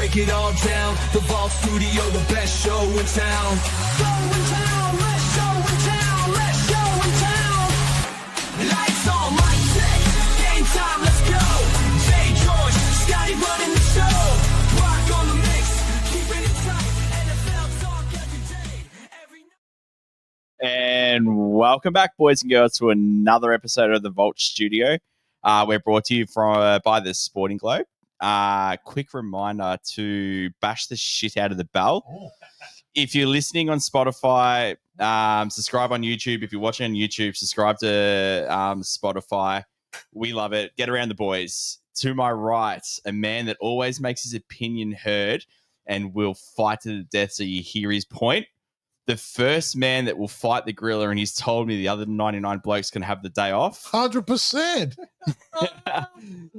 break it all down. The Vault Studio, the best show in town. Show in town, let's show in town, let's show in town. Lights on, mic check, game time, let's go. Jay George, Scotty running the show. Rock on the mix, keeping it tight. NFL talk every day, every night. And welcome back, boys and girls, to another episode of the Vault Studio. We're brought to you by the Sporting Globe. Quick reminder to bash the shit out of the bell. If you're listening on Spotify, subscribe on YouTube. If you're watching on YouTube, subscribe to Spotify. We love it. Get around the boys. To my right, a man that always makes his opinion heard and will fight to the death so you hear his point. The first man that will fight the gorilla, and he's told me the other 99 blokes can have the day off. 100%.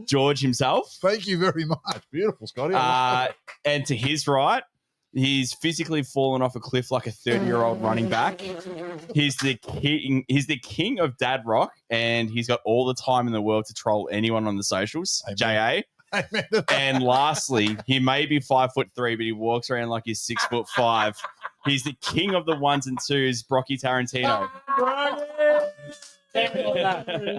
George himself. Thank you very much. Beautiful, Scotty. And to his right, he's physically fallen off a cliff like a 30-year-old running back. He's the king. He's the king of dad rock, and he's got all the time in the world to troll anyone on the socials. Amen. JA. And lastly, he may be 5'3", but he walks around like he's 6'5". He's the king of the ones and twos, Brocky Tarantino.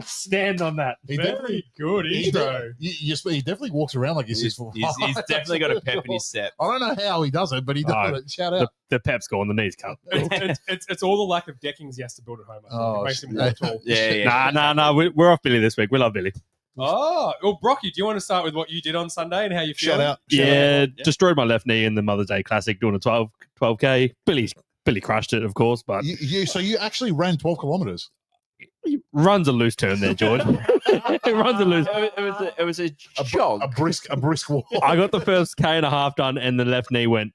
Stand on that. Very good intro. He definitely walks around like he's 6'5". He's definitely got a pep in his step. I don't know how he does it, but he does it. Shout out. The pep's gone, the knees cut. It's all the lack of deckings he has to build at home. I think. It makes him more tall. Yeah. Nah. We're off Billy this week. We love Billy. Oh, well, Brocky, do you want to start with what you did on Sunday and how you feel? Shout out. Destroyed my left knee in the Mother's Day Classic doing a 12K. Billy crushed it, of course, but So you actually ran 12 kilometers. he runs a loose turn there, George. He runs a loose. It was a jog. A brisk walk. I got the first K and a half done, and the left knee went,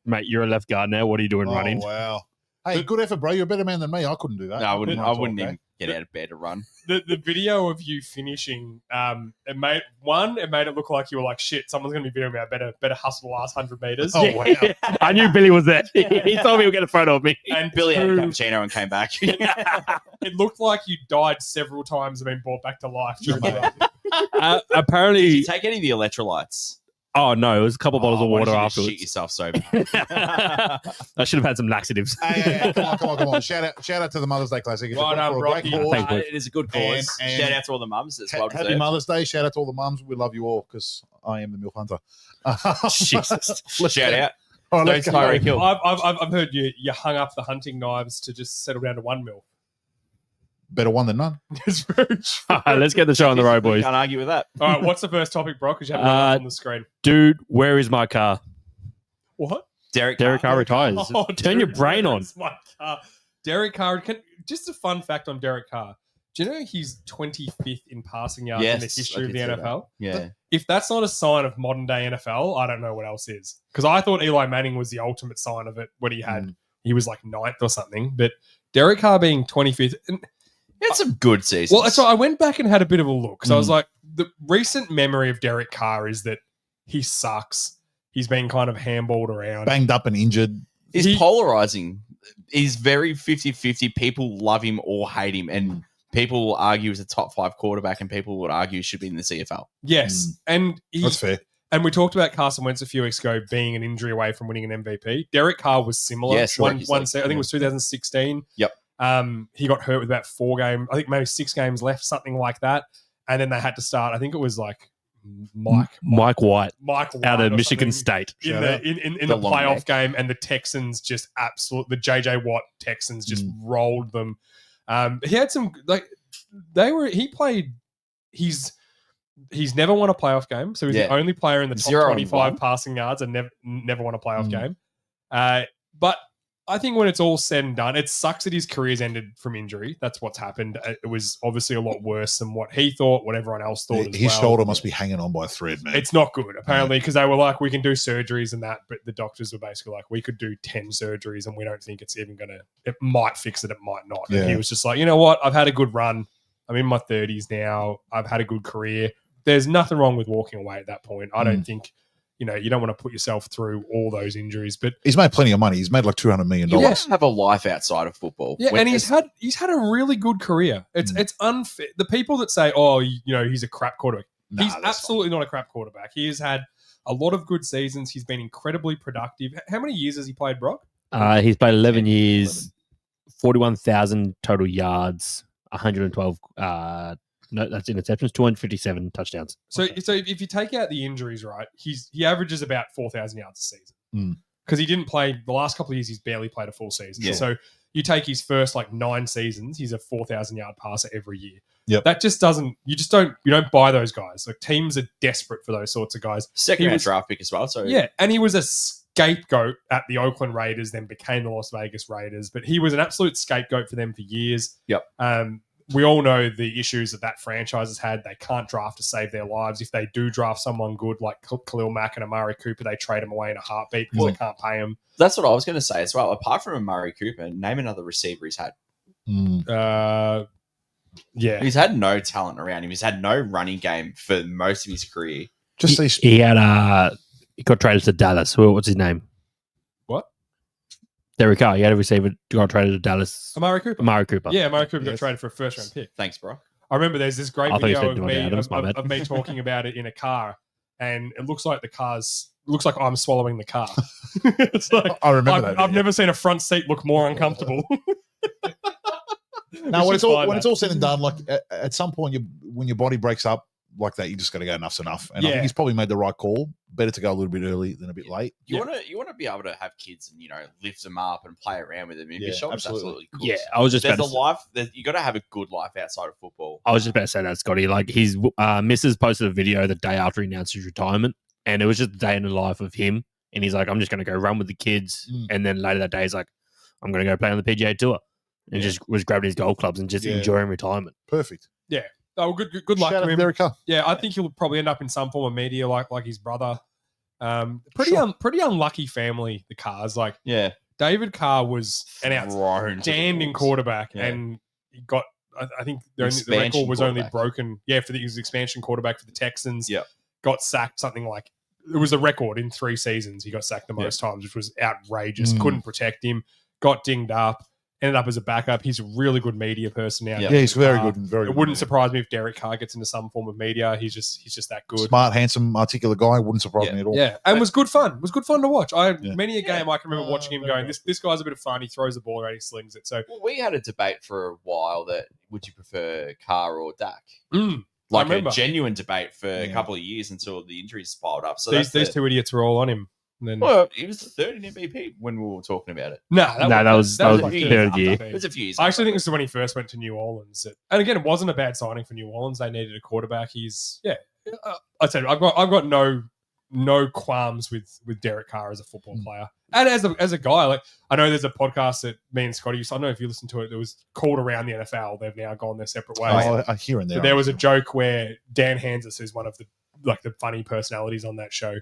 mate, you're a left guard now. What are you doing running? Wow. Hey, good effort, bro. You're a better man than me. I couldn't do that. No, I wouldn't run even get out of bed to run. The video of you finishing, it made it look like you were like, shit, someone's going to be videoing me. I better hustle the last 100 meters. Oh, wow. I knew Billy was there. He told me he'll get a photo of me. And Billy had a two, cappuccino and came back. it looked like you died several times and been brought back to life. During the Apparently, Did you take any of the electrolytes? oh no, it was a couple bottles of Why water did you afterwards. Shit yourself so bad. I should have had some laxatives. Hey, come on. Shout out to the Mother's Day Classic. It's Right on, for a Brocky. great cause. Thank you. It is a good cause. And Shout out to all the mums as well. Happy deserved. Mother's Day. Shout out to all the mums. We love you all because I am the MILF Hunter. Jesus. Shout out. All right, Don't let's go. Tyreek Hill. I've heard you hung up the hunting knives to just settle down to 1 mil. Better one than none. It's very true. All right, let's get the show on the road, boys. Can't argue with that. All right, what's the first topic, Brock? Because you haven't got it on the screen. Dude, where is my car? What? Derek Carr retires. Oh, Turn your dude, brain on. where's my car? Derek Carr. Just a fun fact on Derek Carr. Do you know he's 25th in passing yards in the history of the NFL? Yeah. If that's not a sign of modern day NFL, I don't know what else is. Because I thought Eli Manning was the ultimate sign of it when he was like 9th or something. But Derek Carr being 25th. It's some good seasons. Well, so I went back and had a bit of a look. So I was like, the recent memory of Derek Carr is that he sucks. He's been kind of handballed around. Banged up and injured. He's polarizing. He's very 50-50. People love him or hate him. And people will argue he's a top 5 quarterback, and people would argue he should be in the CFL. Yes. And That's fair. And we talked about Carson Wentz a few weeks ago being an injury away from winning an MVP. Derek Carr was similar. Yes, I think it was 2016. Yep. He got hurt with about 4 games, I think maybe 6 games left, something like that. And then they had to start, I think it was like Mike White out of or Michigan something State in the long playoff neck. game, and the Texans just the JJ Watt Texans just rolled them. He had some he's never won a playoff game, so he's the only player in the top 25 passing yards and never won a playoff game. But I think when it's all said and done, it sucks that his career's ended from injury. That's what's happened. It was obviously a lot worse than what he thought, what everyone else thought as His well. shoulder must be hanging on by a thread, man. It's not good, apparently, because they were like, we can do surgeries and that, but the doctors were basically like, we could do 10 surgeries and we don't think it's even going to, it might fix it, it might not. Yeah. And he was just like, you know what? I've had a good run. I'm in my 30s now. I've had a good career. There's nothing wrong with walking away at that point. I don't think, you don't want to put yourself through all those injuries, but he's made plenty of money. He's made like $200 million. You want to have a life outside of football. yeah, and he's had a really good career. It's unfair. The people that say, oh, he's a crap quarterback. Nah, He's that's absolutely not a crap quarterback. He has had, a lot of good seasons. He's been incredibly productive. How many years has he played, Brock? He's played 11 years, 41,000 total yards, 112. No, that's interceptions. 257 touchdowns. So if you take out the injuries, right, he averages about 4,000 yards a season because he didn't play the last couple of years. He's barely played a full season. Yeah. So you take his first 9 seasons, he's a 4,000 yard passer every year. Yep. That just doesn't. You don't buy those guys. Like teams are desperate for those sorts of guys. Second round draft pick as well. So yeah, and he was a scapegoat at the Oakland Raiders, then became the Las Vegas Raiders. But he was an absolute scapegoat for them for years. Yep. We all know the issues that franchise has had. They can't draft to save their lives. If they do draft someone good like Khalil Mack and Amari Cooper, they trade him away in a heartbeat because they can't pay him. That's what I was going to say as well. Apart from Amari Cooper, name another receiver he's had. Yeah. He's had no talent around him. He's had no running game for most of his career. He got traded to Dallas. What's his name? What? Derek Carr. He had a receiver, got traded to Dallas. Amari Cooper. Yeah, Amari Cooper got traded for a first round pick. Thanks, bro. I remember there's this great I thought you video said of me talking about it in a car, and it looks like I'm swallowing the car. It's like I remember that. I've never seen a front seat look more uncomfortable. Now, when it's all said and done, like at some point, when your body breaks up like that, you just got to go enough's enough. And I think he's probably made the right call. Better to go a little bit early than a bit late. You want to be able to have kids and lift them up and play around with them. And absolutely cool. Yeah, I was just there's a life. You got to have a good life outside of football. I was just about to say that, Scotty. Like his missus posted a video the day after he announced his retirement, and it was just the day in the life of him. And he's like, I'm just going to go run with the kids. And then later that day, he's like, I'm going to go play on the PGA Tour. And just was grabbing his golf clubs and just enjoying retirement. Perfect. Yeah. Oh, good luck Shout to out him. Derek Carr. Yeah, I think he'll probably end up in some form of media like his brother. Pretty unlucky family, the Carrs. Like, David Carr was an outstanding quarterback, and he got. I think the record was only broken. Yeah, he was expansion quarterback for the Texans. Yeah, got sacked something like it was a record in 3 seasons. He got sacked the most times, which was outrageous. Couldn't protect him. Got dinged up. Ended up as a backup. He's a really good media person now. Yeah, he's very good. It wouldn't surprise me if Derek Carr gets into some form of media. He's just that good. Smart, handsome, articulate guy. Wouldn't surprise me at all. Yeah, and was good fun. Was good fun to watch. Many a game I can remember watching him going, this guy's a bit of fun. He throws the ball around, he slings it. So we had a debate for a while that would you prefer Carr or Dak? Like a genuine debate for a couple of years until the injuries piled up. So these two idiots were all on him. Well, he was the third in MVP when we were talking about it. That was like third year. It was a few years. I actually think this is when he first went to New Orleans. And again, it wasn't a bad signing for New Orleans. They needed a quarterback. I'd say I've got no qualms with Derek Carr as a football player and as a guy. Like I know there's a podcast that me and Scotty used. I don't know if you listened to it. That was called Around the NFL. They've now gone their separate ways. I hear in there. So there was a joke where Dan Hansis, who's one of the funny personalities on that show.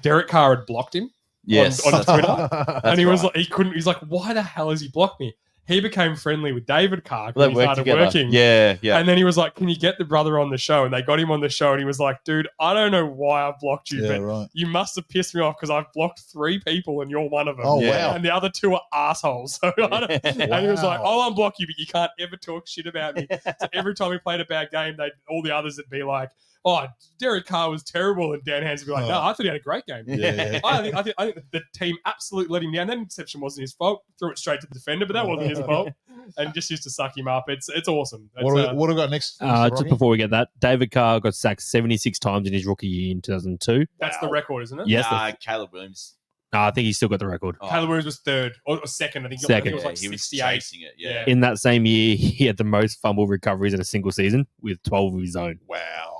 Derek Carr had blocked him on Twitter, and he was like, he's like, why the hell has he blocked me? He became friendly with David Carr when he started working. Yeah. And then he was like, can you get the brother on the show? And they got him on the show, and he was like, dude, I don't know why I blocked you, but you must have pissed me off because I've blocked 3 people and you're one of them. Oh, wow. And the other 2 are assholes. So And he was like, I'll unblock you, but you can't ever talk shit about me. So every time we played a bad game, all the others would be like, oh, Derek Carr was terrible, and Dan Hans would be like, no, I thought he had a great game. Yeah. I think the team absolutely let him down. That interception wasn't his fault. Threw it straight to the defender, but that wasn't his fault. And just used to suck him up. It's awesome. What have we got next? Just before we get that, David Carr got sacked 76 times in his rookie year in 2002. That's the record, isn't it? Yes. Caleb Williams. I think he's still got the record. Caleb Williams was 3rd or 2nd. I think Second. It was like he was 68. chasing it. Yeah. In that same year, he had the most fumble recoveries in a single season with 12 of his own. Wow.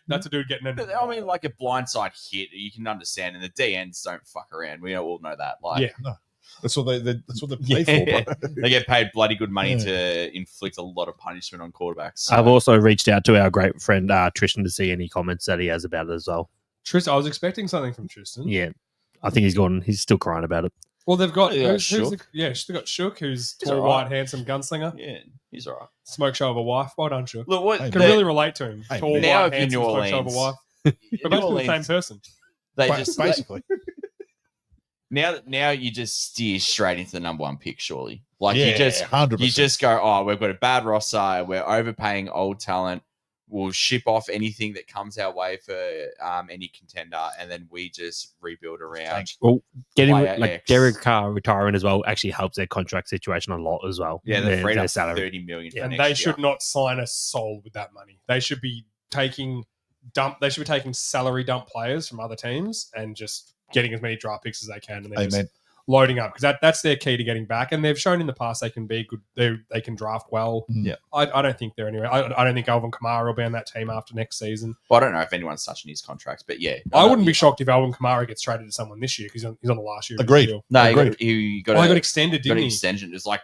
That's a dude getting in. I mean, like a blindside hit, you can understand, and the DNs don't fuck around. We all know that. Like, no. That's what they pay for. Bro. They get paid bloody good money to inflict a lot of punishment on quarterbacks. So. I've also reached out to our great friend Tristan to see any comments that he has about it as well. Tristan, I was expecting something from Tristan. Yeah, I think he's still crying about it. Well, they've got Shook. they've got Shook, who's tall, white, handsome gunslinger. Yeah, he's all right. Smoke show of a wife. Well done, Shook. Look, Can really relate to him. Tall, now white, if handsome, you're New smoke show of a Orleans, wife. We're basically the same person. They just basically. Now you just steer straight into the number 1 pick, surely. Like 100%. you just go, oh, we've got a bad roster, we're overpaying old talent, we'll ship off anything that comes our way for any contender, and then we just rebuild around. Well, getting player like X. Derek Carr retiring as well actually helps their contract situation a lot as well. Yeah, they're freed their up salary. 30 million. And they should not sign a soul with that money. They should be taking salary dump players from other teams and just getting as many draft picks as they can, and then just loading up, because that's their key to getting back. And they've shown in the past they can be good. They can draft well. Yeah, I don't think they're anywhere. I don't think Alvin Kamara will be on that team after next season. Well, I don't know if anyone's touching his contracts, but yeah, I wouldn't be shocked if Alvin Kamara gets traded to someone this year because he's on the last year. Agreed. Deal. No, Agreed. got extended, didn't he? Extension. It's like,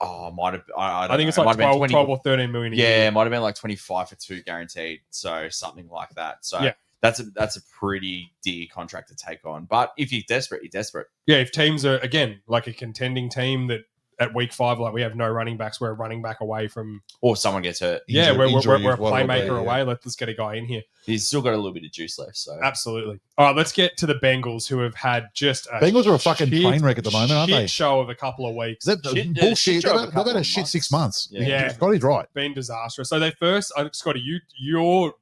might have. I think it's like 12 or 13 million. Yeah, it might have been like 25 for 2 guaranteed, so something like that. So yeah. That's a pretty dear contract to take on. But if you're desperate, you're desperate. Yeah, if teams are, again, like a contending team that at week 5, like we have no running backs, we're a running back away from... Or someone gets hurt. Yeah, we're a playmaker away. Let's get a guy in here. He's still got a little bit of juice left. So absolutely. All right, let's get to the Bengals, who have had just a... Bengals are a fucking train wreck at the moment, aren't they? Show of a couple of weeks. Bullshit. They've had a shit 6 months. Yeah. Scotty's right. Been disastrous. So they first... Scotty, you're...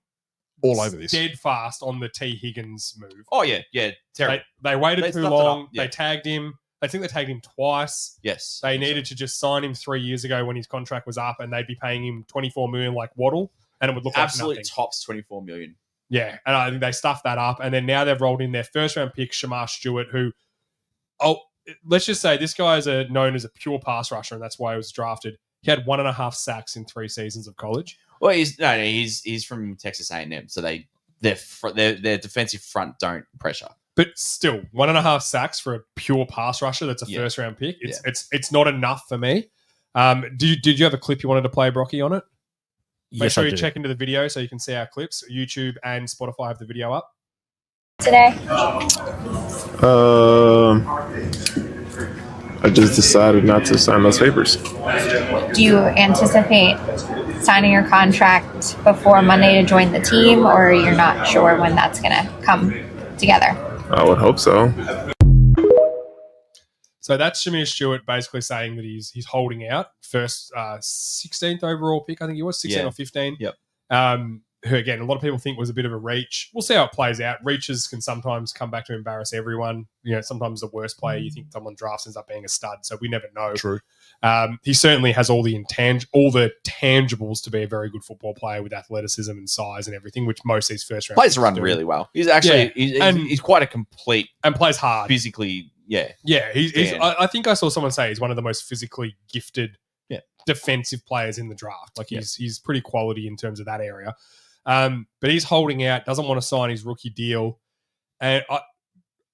all over this. Dead fast on the T. Higgins move. Oh, yeah. Yeah. Terrible. They waited too long. They tagged him. I think they tagged him twice. Yes. They needed to just sign him 3 years ago when his contract was up, and they'd be paying him $24 million like Waddle, and it would look absolute like nothing. tops $24 million. Yeah, and I think they stuffed that up, and then now they've rolled in their first-round pick, Shamar Stewart, who, let's just say this guy is known as a pure pass rusher, and that's why he was drafted. He had 1.5 sacks in 3 seasons of college. Well, he's from Texas A&M, so their defensive front don't pressure. But still, 1.5 sacks for a pure pass rusher that's a first-round pick. It's not enough for me. Did you have a clip you wanted to play, Brocky, on it? Make sure you check into the video so you can see our clips. YouTube and Spotify have the video up. Today? I just decided not to sign those papers. Do you anticipate signing your contract before Monday to join the team, or you're not sure when that's going to come together? I would hope so. So that's Shamir Stewart basically saying that he's holding out. First 16th overall pick, I think he was, 16 or 15. Yep. Who, again, a lot of people think was a bit of a reach. We'll see how it plays out. Reaches can sometimes come back to embarrass everyone. You know, sometimes the worst player you think someone drafts ends up being a stud, so we never know. True. He certainly has all the tangibles to be a very good football player with athleticism and size and everything, which most of these first round plays run really well. He's actually he's quite a complete and plays hard physically. Yeah, I think I saw someone say he's one of the most physically gifted defensive players in the draft. Like he's pretty quality in terms of that area. But he's holding out, doesn't want to sign his rookie deal, and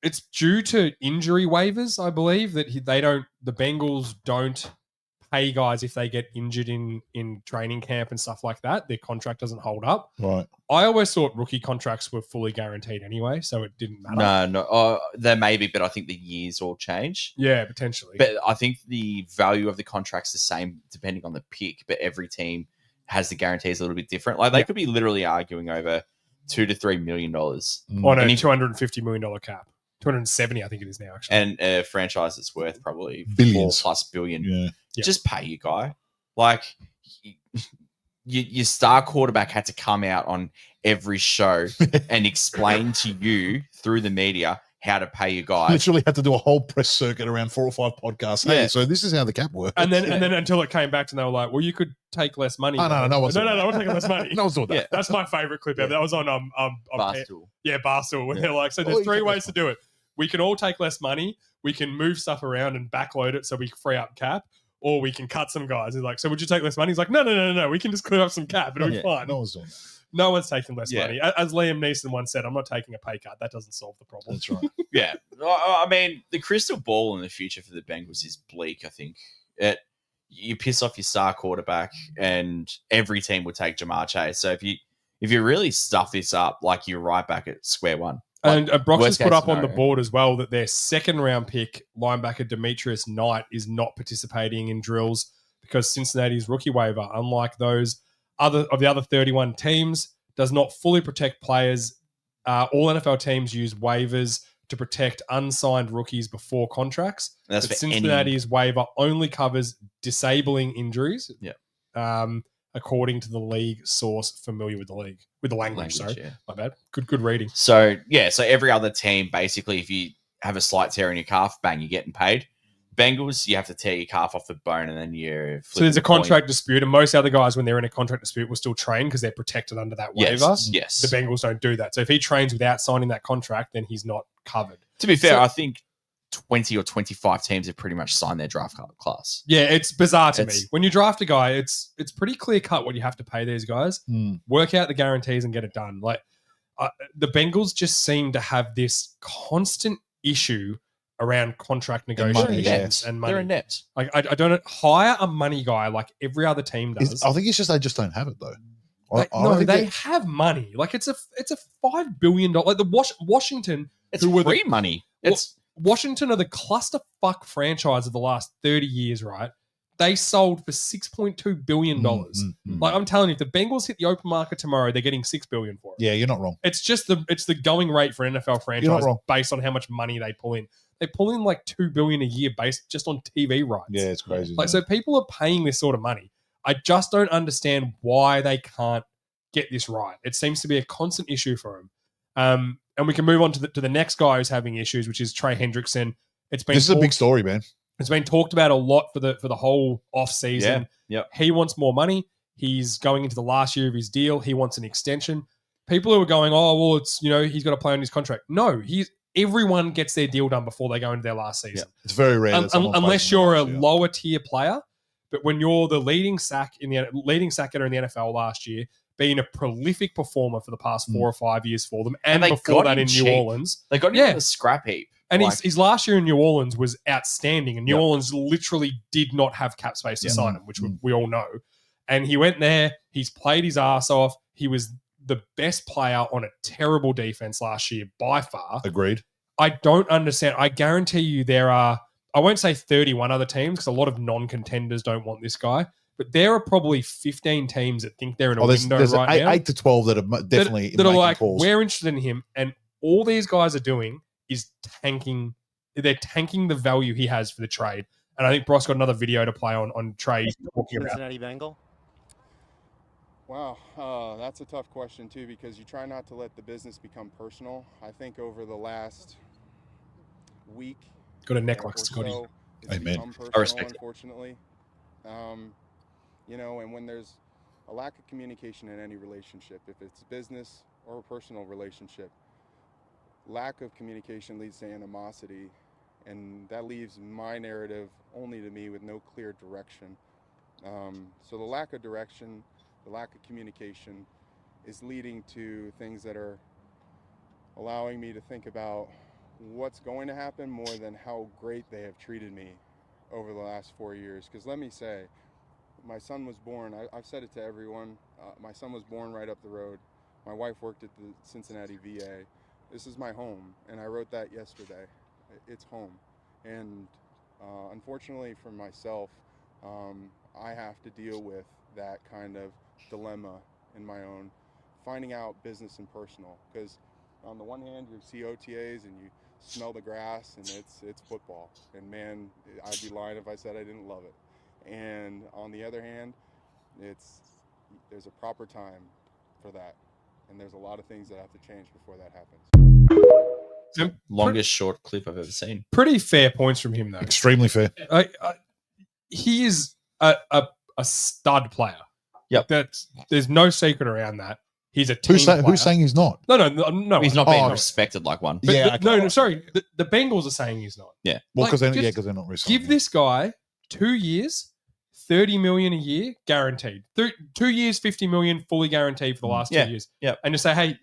it's due to injury waivers. I believe that the Bengals don't pay guys if they get injured in training camp and stuff like that. Their contract doesn't hold up. Right. I always thought rookie contracts were fully guaranteed anyway, so it didn't matter. No. There may be, but I think the years all change. Yeah, potentially. But I think the value of the contract's the same depending on the pick, but every team has the guarantees a little bit different. Like they could be literally arguing over $2 to $3 million on a $250 million cap. 270, I think it is now, actually. And a franchise that's worth probably billions. $4+ billion. Yeah. Just pay your guy. Like your star quarterback had to come out on every show and explain to you through the media how to pay your guy. Literally had to do a whole press circuit around 4 or 5 podcasts. Hey, so this is how the cap works. And then until it came back and they were like, well, you could take less money. No, I'm taking less money. No one's doing that. Yeah, that's my favorite clip ever. That was on Barstool. Barstool. When they're like, so there's 3 ways to do it. We can all take less money. We can move stuff around and backload it so we free up cap. Or we can cut some guys. He's like, so would you take less money? He's like, no. We can just clear up some cap. It'll be fine. No one's doing that. No one's taking less money. As Liam Neeson once said, I'm not taking a pay cut. That doesn't solve the problem. That's right. Yeah. I mean, the crystal ball in the future for the Bengals is bleak, I think. You piss off your star quarterback and every team would take Jamar Chase. So if you really stuff this up, like you're right back at square one. And Brock has put up on the board as well that their second-round pick, linebacker Demetrius Knight, is not participating in drills because Cincinnati's rookie waiver, unlike those other 31 teams, does not fully protect players. All NFL teams use waivers to protect unsigned rookies before contracts. But Cincinnati's waiver only covers disabling injuries. Yeah. according to the league source familiar with the league, with the language. Sorry, yeah. my bad. Good reading. So every other team, basically, if you have a slight tear in your calf, bang, you're getting paid. Bengals, you have to tear your calf off the bone, and then you're. So there's a contract dispute, and most other guys, when they're in a contract dispute, will still train because they're protected under that waiver. Yes. The Bengals don't do that. So if he trains without signing that contract, then he's not covered. To be fair, I think 20 or 25 teams have pretty much signed their draft class. Yeah, it's bizarre to me. When you draft a guy, it's pretty clear cut what you have to pay these guys. Work out the guarantees and get it done. Like the Bengals just seem to have this constant issue around contract negotiations and money. They're inept. Like I don't hire a money guy like every other team does. I think it's just they just don't have it though. They have money. Like it's a $5 billion. Like the Washington, it's free money. Washington are the clusterfuck franchise of the last 30 years, right? They sold for $6.2 billion. Like I'm telling you, if the Bengals hit the open market tomorrow, they're getting $6 billion for it. Yeah, you're not wrong. It's just the going rate for an NFL franchise based on how much money they pull in. They pull in like $2 billion a year based just on TV rights. Yeah, it's crazy. Like so, people are paying this sort of money. I just don't understand why they can't get this right. It seems to be a constant issue for them. And we can move on to the next guy who's having issues, which is Trey Hendrickson. This is a big story, man. It's been talked about a lot for the whole off season. Yeah. He wants more money. He's going into the last year of his deal. He wants an extension. People who are going, oh well, it's he's got to play on his contract. No, everyone gets their deal done before they go into their last season. It's very rare, unless you're a lower tier player. But when you're the leading sack getter in the NFL last year, being a prolific performer for the past 4 or 5 years for them, and before that in New Orleans, they got him in a scrap heap. And his last year in New Orleans was outstanding, and New Orleans literally did not have cap space to sign him, which we all know. And he went there. He's played his ass off. He was the best player on a terrible defense last year by far. Agreed. I don't understand. I guarantee you there are, I won't say 31 other teams because a lot of non-contenders don't want this guy, but there are probably 15 teams that think they're in a window right now. 8 to 12 that are definitely that are like, calls. We're interested in him. And all these guys are doing is tanking. They're tanking the value he has for the trade. And I think Bryce got another video to play on trade talking about Cincinnati Bengal. Wow, that's a tough question too, because you try not to let the business become personal. I think over the last week, got a neck like Scotty. So, it's Amen. become personal, I respect it. unfortunately. And when there's a lack of communication in any relationship, if it's business or a personal relationship, lack of communication leads to animosity, and that leaves my narrative only to me with no clear direction. So the lack of direction, the lack of communication is leading to things that are allowing me to think about what's going to happen more than how great they have treated me over the last 4 years. Because let me say, my son was born, I've said it to everyone, my son was born right up the road. My wife worked at the Cincinnati VA. This is my home, and I wrote that yesterday. It's home. And unfortunately for myself, I have to deal with that kind of dilemma in my own, finding out business and personal. Because on the one hand, you see OTAs and you smell the grass, and it's football. And man, I'd be lying if I said I didn't love it. And on the other hand, there's a proper time for that. And there's a lot of things that have to change before that happens. Longest short clip I've ever seen. Pretty fair points from him, though. Extremely fair. He is a stud player. Yep. There's no secret around that. He's a team player. Who's saying he's not? No. He's not being respected like one. But sorry. The Bengals are saying he's not. Yeah. Well, because they're not risking. Give this guy 2 years, $30 million a year guaranteed. 2 years, $50 million fully guaranteed for the last 2 years. Yeah. And just say, hey,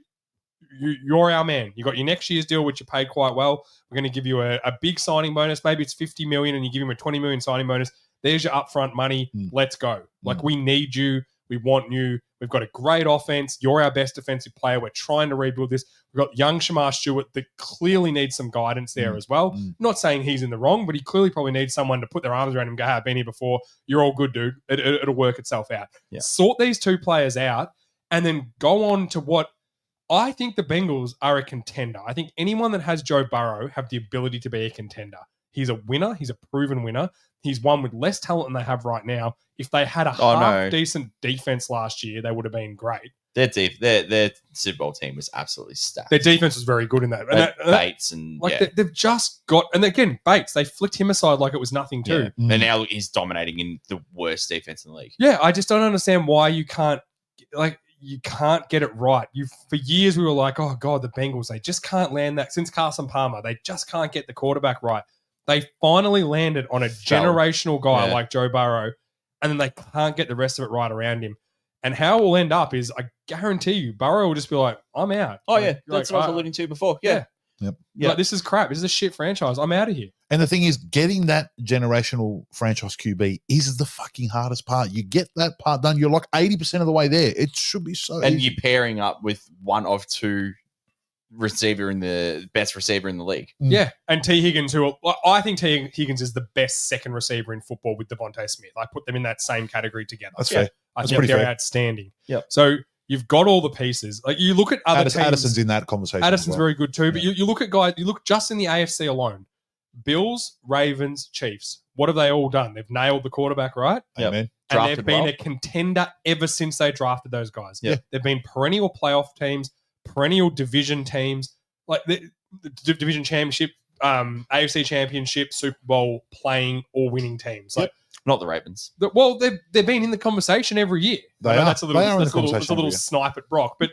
you're our man. You got your next year's deal, which you paid quite well. We're going to give you a big signing bonus. Maybe it's $50 million, and you give him a $20 million signing bonus. There's your upfront money. Let's go. Like, we need you. We want you. We've got a great offense. You're our best defensive player. We're trying to rebuild this. We've got young Shamar Stewart that clearly needs some guidance there as well. Not saying he's in the wrong, but he clearly probably needs someone to put their arms around him and go, hey, I've been here before. You're all good, dude. It'll work itself out. Yeah. Sort these two players out and then go on to what I think the Bengals are a contender. I think anyone that has Joe Burrow have the ability to be a contender. He's a winner. He's a proven winner. He's won with less talent than they have right now. If they had a decent defense last year, they would have been great. Their Super Bowl team was absolutely stacked. Their defense was very good in that. And Bates and they've just got, and again, Bates, they flicked him aside like it was nothing too. Yeah. And now he's dominating in the worst defense in the league. Yeah, I just don't understand why you can't get it right. For years we were like, oh God, the Bengals, they just can't land that. Since Carson Palmer, they just can't get the quarterback right. They finally landed on a generational guy like Joe Burrow, and then they can't get the rest of it right around him. And how it will end up is, I guarantee you, Burrow will just be like, I'm out. Oh, yeah. That's what I was alluding to before. Yeah. Yep. Like, this is crap. This is a shit franchise. I'm out of here. And the thing is, getting that generational franchise QB is the fucking hardest part. You get that part done, you're like 80% of the way there. It should be so And easy. you're pairing up with one of two best receiver in the league. Yeah. And T. Higgins, I think T. Higgins is the best second receiver in football with Devontae Smith. I put them in that same category together. That's fair. I think they're outstanding. Yep. So you've got all the pieces. Like, you look at other teams. Addison's in that conversation. Addison's very good too. But you look at guys, you look just in the AFC alone. Bills, Ravens, Chiefs. What have they all done? They've nailed the quarterback, right? Amen. And they've been a contender ever since they drafted those guys. Yeah. They've been perennial playoff teams, perennial division teams, like the division championship, AFC championship, Super Bowl playing or winning teams. Like, not the Ravens. Well, they've been in the conversation every year. They are. That's a little snipe at Brock, but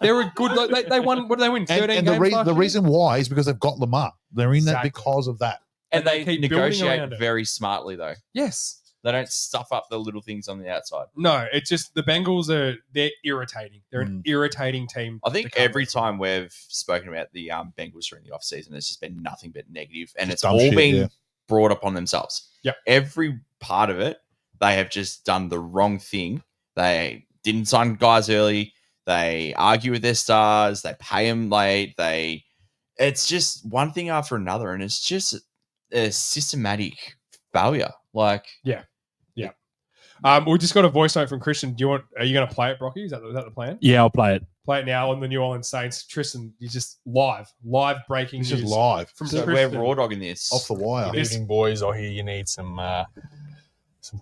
they're a good. They won. What did they win? 13 and games. The reason why is because they've got Lamar. They're in that Exactly. because of that. And they keep building around negotiate it. very smartly, though. Yes. They don't stuff up the little things on the outside. No, it's just the Bengals they're irritating. They're an irritating team. I think every time we've spoken about the Bengals during the offseason, it's just been nothing but negative. And it's all been brought upon themselves. Yep. Every part of it, they have just done the wrong thing. They didn't sign guys early. They argue with their stars. They pay them late. It's just one thing after another. And it's just a systematic failure. Like, yeah. We just got a voice note from Christian. Are you going to play it, Brocky? Is that the plan? Yeah, I'll play it. Play it now on the New Orleans Saints. Tristan, you just live breaking news. This is live. From so Tristan. we're raw dogging this. Off the wire. Good evening, boys. I hear you need some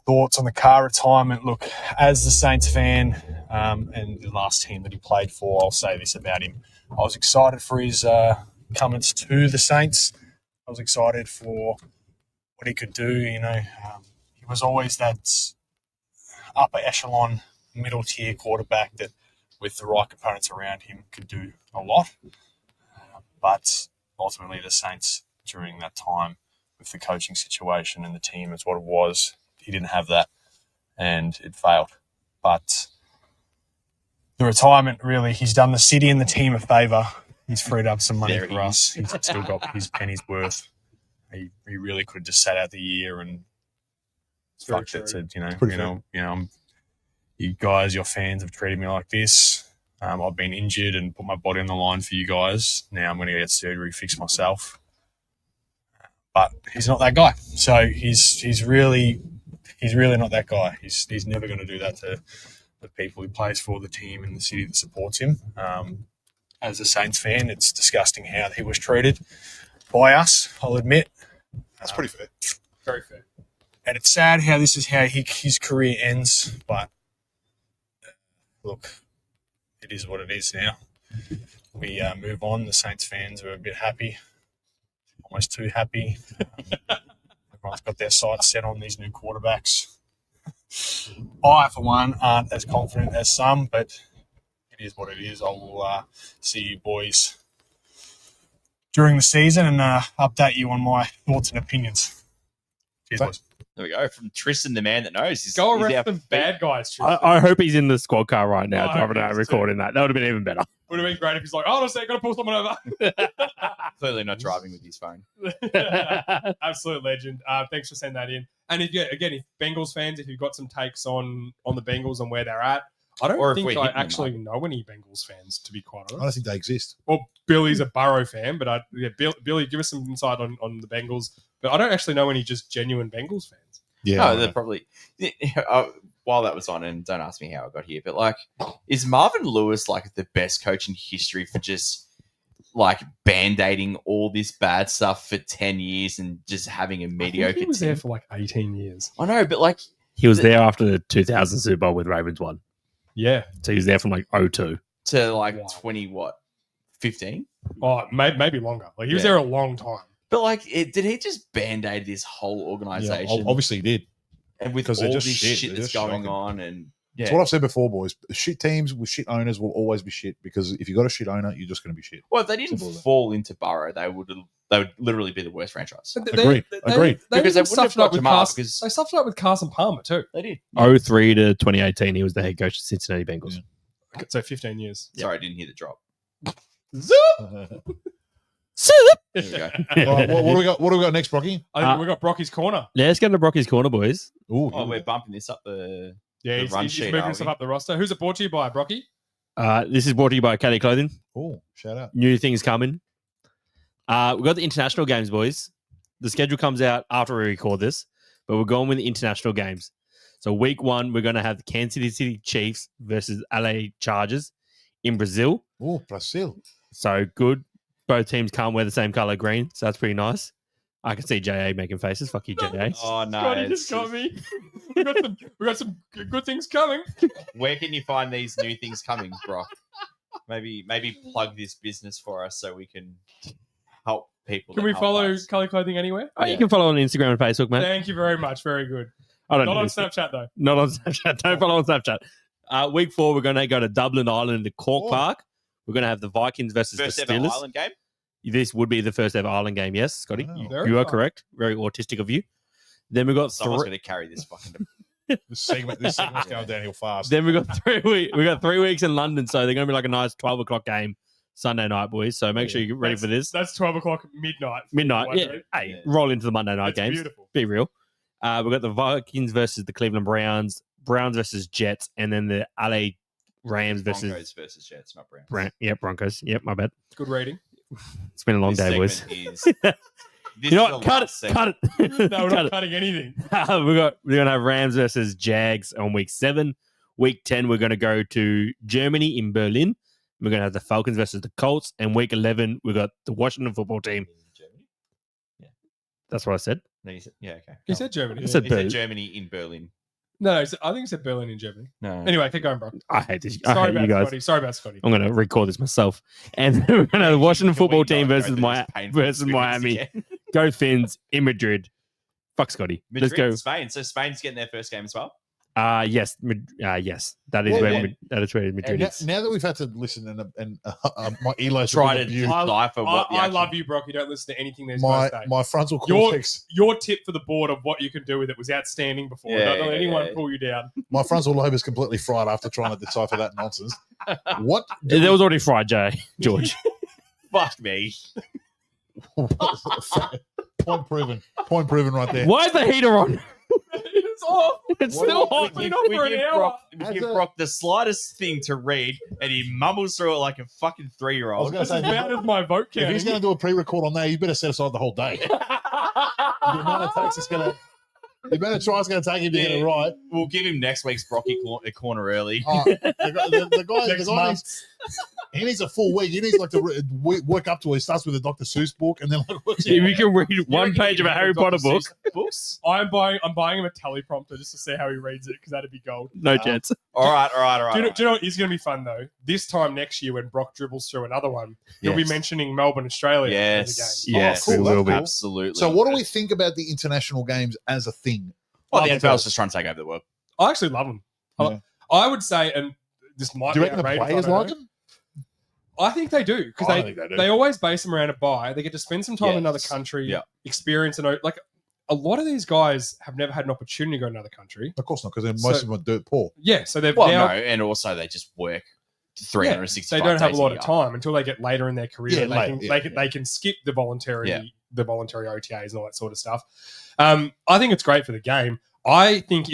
thoughts on the Carr retirement. Look, as the Saints fan and the last team that he played for, I'll say this about him. I was excited for his comings to the Saints. I was excited for what he could do. He was always that upper echelon, middle tier quarterback that, with the right components around him, could do a lot. But ultimately, the Saints during that time, with the coaching situation and the team is what it was, he didn't have that, and it failed. But the retirement, really, he's done the city and the team a favour. He's freed up some money for us. He's still got his penny's worth. He really could have just sat out the year and fucked it. Said, you guys, your fans have treated me like this. I've been injured and put my body on the line for you guys. Now I'm going to get surgery, fix myself. But he's not that guy. So he's really not that guy. He's never going to do that to the people he plays for, the team and the city that supports him. As a Saints fan, it's disgusting how he was treated by us, I'll admit. That's pretty fair. Very fair. And it's sad how this is how his career ends. But look, it is what it is now. We move on. The Saints fans are a bit happy, almost too happy. Everyone's got their sights set on these new quarterbacks. I, for one, aren't as confident as some, but it is what it is. I will see you boys during the season and update you on my thoughts and opinions. Cheers, boys. There we go. From Tristan, the man that knows. Go arrest the bad guys, Tristan. I hope he's in the squad car right now, driving out, recording that. That would have been even better. Would have been great if he's like, hold on a second, got to pull someone over. Clearly not driving with his phone. Absolute legend. Thanks for sending that in. And if Bengals fans, if you've got some takes on the Bengals and where they're at, I don't think I actually know any Bengals fans, to be quite honest. I don't think they exist. Well, Billy's a Burrow fan, but Billy, give us some insight on the Bengals. But I don't actually know any just genuine Bengals fans. Yeah, no, they're probably. While that was on, and don't ask me how I got here, but is Marvin Lewis the best coach in history for just like band-aiding all this bad stuff for 10 years and just having a mediocre He was team. there for like 18 years. I know, but like He was there after the 2000 Super Bowl with Ravens won. Yeah. So he was there from like 02. to like 15? Oh, maybe longer. Like he was there a long time. But like, did he just band-aid this whole organization? Yeah, obviously he did. And with 'Cause they're all just this shit. shit They're that's just going shocking. on, and That's what I've said before, boys. Shit teams with shit owners will always be shit because if you got a shit owner, you're just going to be shit. Well, if they didn't fall into Burrow, they would literally be the worst franchise. Agreed. Agreed. Because they wouldn't have got him up because they stuffed it up with Carson Palmer too. They did. 03 to 2018, he was the head coach of Cincinnati Bengals. Okay, so 15 years. Sorry, I didn't hear the drop. There we go. All right, what do we got? What do we got next, Brocky? I think we got Brocky's corner. Yeah, let's get into Brocky's corner, boys. Ooh, Oh, we're bumping this up the Yeah, run he's sheet, moving are stuff we? up the roster. Who's it brought to you by, Brocky? This is brought to you by Kelly Clothing. Oh, shout out. New things coming. We've got the international games, boys. The schedule comes out after we record this, but we're going with the international games. So week 1, we're going to have the Kansas City Chiefs versus LA Chargers in Brazil. Oh, Brazil. So good. Both teams can't wear the same color green, so that's pretty nice. I can see JA making faces. Fuck you, JA. Oh no! Scotty just got me. we got some good things coming. Where can you find these new things coming, Brock? Maybe plug this business for us so we can help people. Can we follow Color Clothing anywhere? You can follow on Instagram and Facebook, man. Thank you very much. Very good. I don't Not know on this. Snapchat though. Not on Snapchat. Don't follow on Snapchat. Week 4, we're going to go to Dublin, Ireland, to Cork Park. We're going to have the Vikings versus first the ever Steelers. Ireland game? This would be the first ever Ireland game. Yes, Scotty, Wow. you are correct. Very autistic of you. Then we got Someone's going to carry this fucking. This segment's going downhill fast. Then we got 3 weeks. We got 3 weeks in London, so they're going to be like a nice 12 o'clock game Sunday night, boys. So make sure you're ready for this. That's 12 o'clock midnight. Midnight. Yeah. Hey, roll into the Monday night That's games. beautiful. Be real. We got the Vikings versus the Cleveland Browns, Browns versus Jets, and then the LA Rams Broncos versus Jets, not Browns. Broncos. Yep, my bad. Good rating. It's been a long This day, boys. segment is- You know what? Cut it. Cut it. No, we're Cut not it. cutting anything. We're gonna have Rams versus Jags on week 7. Week 10, we're gonna go to Germany in Berlin. We're gonna have the Falcons versus the Colts, and week 11, we got the Washington football team. Germany? That's what I said. No, you said, yeah, okay. He said Germany. I said He said Berlin. Germany in Berlin. No, I think he said Berlin in Germany. No. Anyway, keep going, bro. I hate this. I Sorry hate about you guys. Scotty. Sorry about Scotty. I'm gonna record this myself. And then we're gonna have the Washington Can we football team not go versus through this painful experience Miami. again? Go Fins in Madrid. Fuck Scotty. Madrid, Let's go. Spain. So Spain's getting their first game as well. Yes. Yes. That is Well, where yeah. that is where Madrid Now, is. now that we've had to listen and my ears Try have to been abused, decipher what the I actual- love you, Brock. You don't listen to anything these my guys say. my frontal Your, cortex, your tip for the board of what you can do with it was outstanding before. Yeah, Don't let yeah, anyone yeah. pull you down. my frontal lobe is completely fried after trying to decipher that nonsense. What? There was already fried, Jay. George. Fuck me. Point proven. Point proven right there. Why is the heater on? It's off. It's What- still what- hot. It's been on for an hour. We As give a- Brock the slightest thing to read, and he mumbles through it like a fucking I was 3-year-old. going to That's say, as bad as my vote if counting. he's going to do a pre-record on that, you better set aside the whole day. The amount of takes it's going to, the amount of tries it's going to take him to get it right. We'll give him next week's Brocky corner early. Oh, the guy Next month. he needs a full week. He needs like to work up to it. He starts with a Dr. Seuss book and then like works If you can read one reckon page you of a can Harry Dr. Potter book, Seuss books. I'm buying him a teleprompter just to see how he reads it because that'd be gold. no chance. All right. Do you know what is going to be fun though? This time next year when Brock dribbles through another one, he'll be Yes. mentioning Melbourne, Australia. Yes. As a game. Yes, cool, we will that's be. cool. Absolutely. So what do we think about the international games as a thing? Well, the Other NFL's than- just trying to take over the world. I actually love them. Yeah. I would say, and this might Do you be reckon the outrageous, players I don't like know. them? I think they do because I they think they do. they always base them around a buy. They get to spend some time in another Yes. country, Yeah. experience and like a lot of these guys have never had an opportunity to go to another country. Of course not, because most So- of them are dirt poor. Yeah, so they've Well, now no, and also they just work 365 they don't have a days lot year. of time until they get later in their career. Yeah, they, later, can, yeah, they, can, yeah. they can skip the voluntary Yeah. OTAs and all that sort of stuff. I think it's great for the game. I think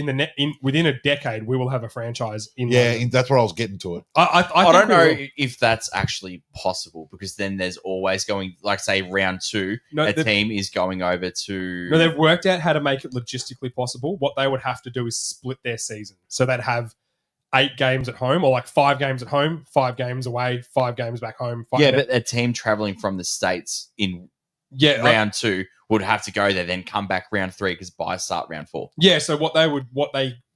within a decade we will have a franchise in. Yeah, London. that's where I was getting to it. I I don't think we know will. if that's actually possible because then there's always going, like, say, round 2, No, a they've- team is going over to. No, they've worked out how to make it logistically possible. What they would have to do is split their season. So they'd have 8 games at home, or like 5 games at home, 5 games away, 5 games back home. But a team traveling from the States in round 2 would have to go there, then come back round 3 because buys start round 4. Yeah, so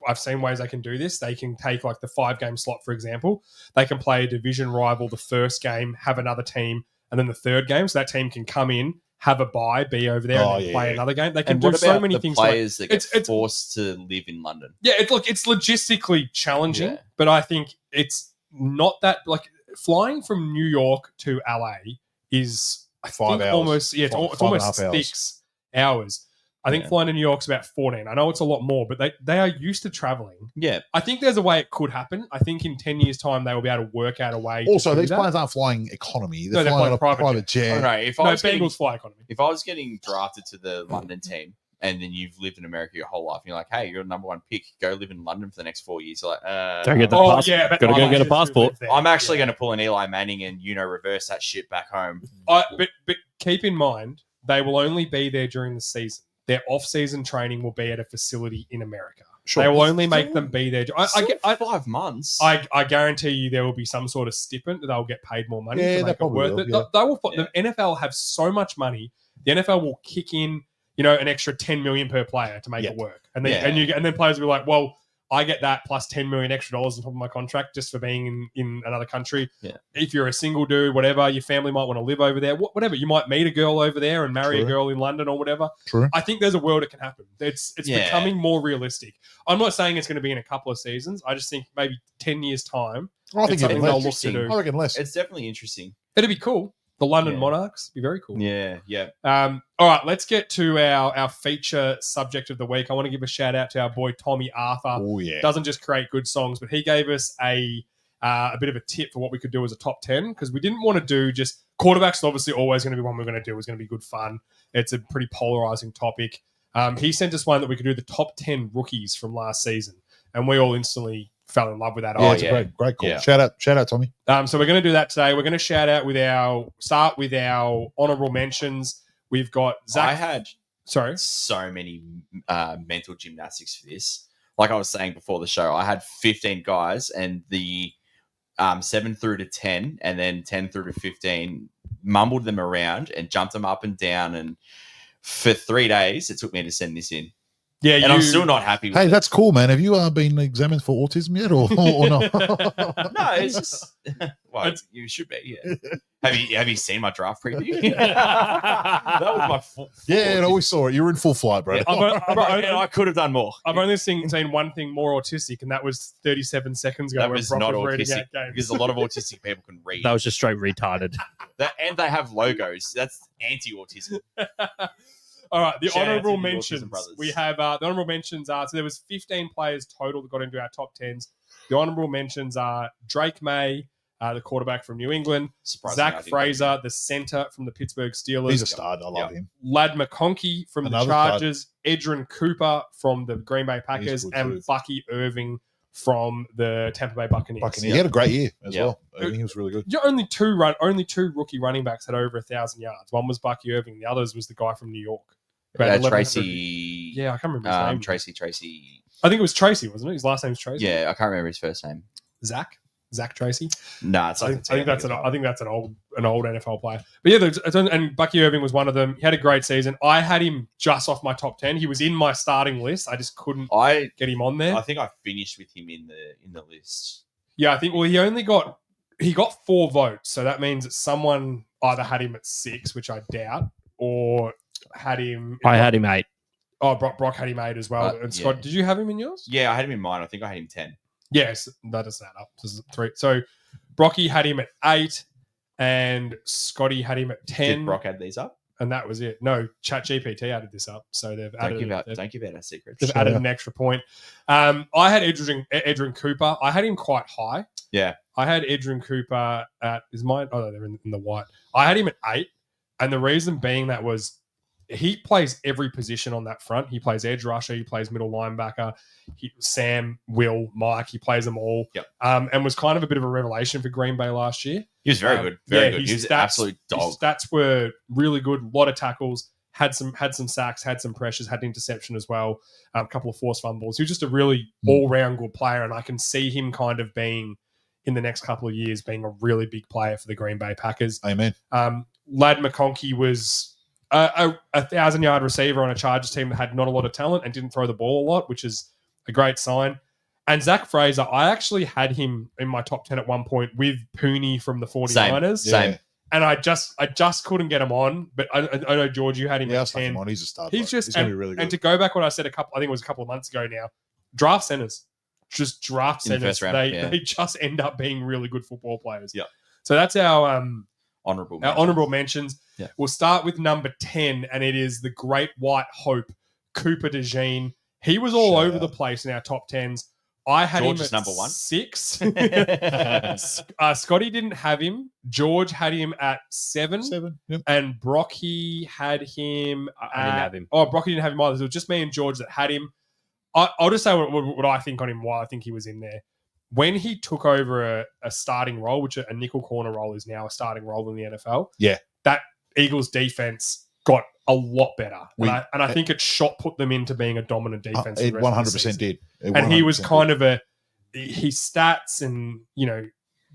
I've seen ways they can do this. They can take like the 5-game slot, for example. They can play a division rival the first game, have another team, and then the third game. So that team can come in, have a bye, be over there, and then play another game. They can do so many things. Players that get forced to live in London. Yeah, it's logistically challenging, but I think it's not that like flying from New York to LA is 5 hours. Almost it's almost 6 hours. I think flying to New York's about 14. I know it's a lot more, but they are used to traveling. Yeah. I think there's a way it could happen. I think in 10 years' time, they will be able to work out a way. Also, these planes aren't flying economy. They're flying a private jet. Bengals fly economy. If I was getting drafted to the London team and then you've lived in America your whole life and you're like, hey, you're the number 1 pick, go live in London for the next 4 years. You're like, don't get the passport. Yeah, gotta go get a passport. I'm actually going to pull an Eli Manning and, reverse that shit back home. But keep in mind, they will only be there during the season. Their off-season training will be at a facility in America. Sure. They will only make them be there. I get 5 months. I guarantee you there will be some sort of stipend that they'll get paid more money to make it worth it. The NFL have so much money. The NFL will kick in, an extra $10 million per player to make it work, and then players will be like, well, I get that plus $10 million extra dollars on top of my contract just for being in another country. Yeah. If you're a single dude, whatever, your family might want to live over there, whatever. You might meet a girl over there and marry a girl in London or whatever. True. I think there's a world it can happen. It's becoming more realistic. I'm not saying it's going to be in a couple of seasons. I just think maybe 10 years' time. I think something they'll look to do. I reckon less. It's definitely interesting. It'd be cool. The London Monarchs be very cool. Yeah. All right, let's get to our feature subject of the week. I want to give a shout out to our boy Tommy Arthur. Oh yeah, doesn't just create good songs, but he gave us a bit of a tip for what we could do as a top 10 because we didn't want to do just quarterbacks. Obviously, always going to be one we're going to do. It's going to be good fun. It's a pretty polarizing topic. He sent us one that we could do the top 10 rookies from last season, and we all instantly fell in love with that. Yeah, it's a great call. Yeah. Shout out, Tommy. So we're going to do that today. We're going to start with our honorable mentions. We've got Zach. I had so many mental gymnastics for this. Like I was saying before the show, I had 15 guys, and the 7 through to 10, and then 10 through to 15, mumbled them around and jumped them up and down. And for 3 days, it took me to send this in. Yeah, and I'm still not happy with it. Hey, that's cool, man. Have you been examined for autism yet or not? No, it's just you should be, yeah. Have you seen my draft preview? That was my full yeah, no, we saw it. You were in full flight, bro. Yeah, I could have done more. I've only seen one thing more autistic, and that was 37 seconds ago. That was not autistic because a lot of autistic people can read. That was just straight retarded. And they have logos. That's anti-autism. All right, the honourable mentions. We have the honourable mentions are so there was 15 players total that got into our top 10s. The honourable mentions are Drake May, the quarterback from New England, Zach Fraser, the centre from the Pittsburgh Steelers. He's a star. I love him. Lad McConkey from the Chargers, Edrin Cooper from the Green Bay Packers, and Bucky Irving from the Tampa Bay Buccaneers. He had a great year as well. He was really good. Only two rookie running backs had over 1,000 yards. One was Bucky Irving. The others was the guy from New York. Tracy. Yeah, I can't remember his name. Tracy. I think it was Tracy, wasn't it? His last name's Tracy. Yeah, I can't remember his first name. Zach Tracy. No, it's like I think that's an old NFL player. But yeah, and Bucky Irving was one of them. He had a great season. I had him just off my top 10. He was in my starting list. I just couldn't get him on there. I think I finished with him in the list. Yeah, I think. Well, he got 4 votes, so that means that someone either had him at 6, which I doubt, or had him. I had him 8. Oh, Brock had him 8 as well. And Scott, did you have him in yours? Yeah, I had him in mine. I think I had him 10. Yes, that doesn't add up. This is 3. So Brocky had him at 8, and Scotty had him at 10. Did Brock add these up? And that was it. No, ChatGPT added this up, so they've added. Don't give out our secrets. They've added an extra point. I had Edrin Cooper. I had him quite high. Yeah, I had Edrin Cooper at mine. Oh, no, they're in the white. I had him at 8, and the reason being that was he plays every position on that front. He plays edge rusher. He plays middle linebacker. Sam, Will, Mike. He plays them all. Yep. And was kind of a bit of a revelation for Green Bay last year. He was very good. Very good. He was an absolute dog. His stats were really good. A lot of tackles. had some sacks, had some pressures, had an interception as well, a couple of forced fumbles. He was just a really all-round good player, and I can see him kind of being, in the next couple of years, being a really big player for the Green Bay Packers. Amen. Lad McConkey was a 1,000-yard receiver on a Chargers team that had not a lot of talent and didn't throw the ball a lot, which is a great sign. And Zach Fraser, I actually had him in my top 10 at one point with Pooney from the 49ers. Same. And I just couldn't get him on. But I know, George, you had him at 10. He's a star. He's going to be really good. And to go back what I said I think it was a couple of months ago now, draft centers. Just draft In the centers. first round, They just end up being really good football players. Yeah. So that's our honorable mentions. Yeah. We'll start with number 10, and it is the great white hope, Cooper DeJean. He was all over the place in our top 10s. I had George him is at number 1. 6. Scotty didn't have him. George had him at 7. Yep. And Brocky had him I didn't have him. Oh, Brocky didn't have him either. So it was just me and George that had him. I'll just say what I think on him, why I think he was in there. When he took over a starting role, which a nickel corner role is now a starting role in the NFL, that Eagles defense got a lot better. And I think it put them into being a dominant defense. It 100% did. And he was kind of his stats and,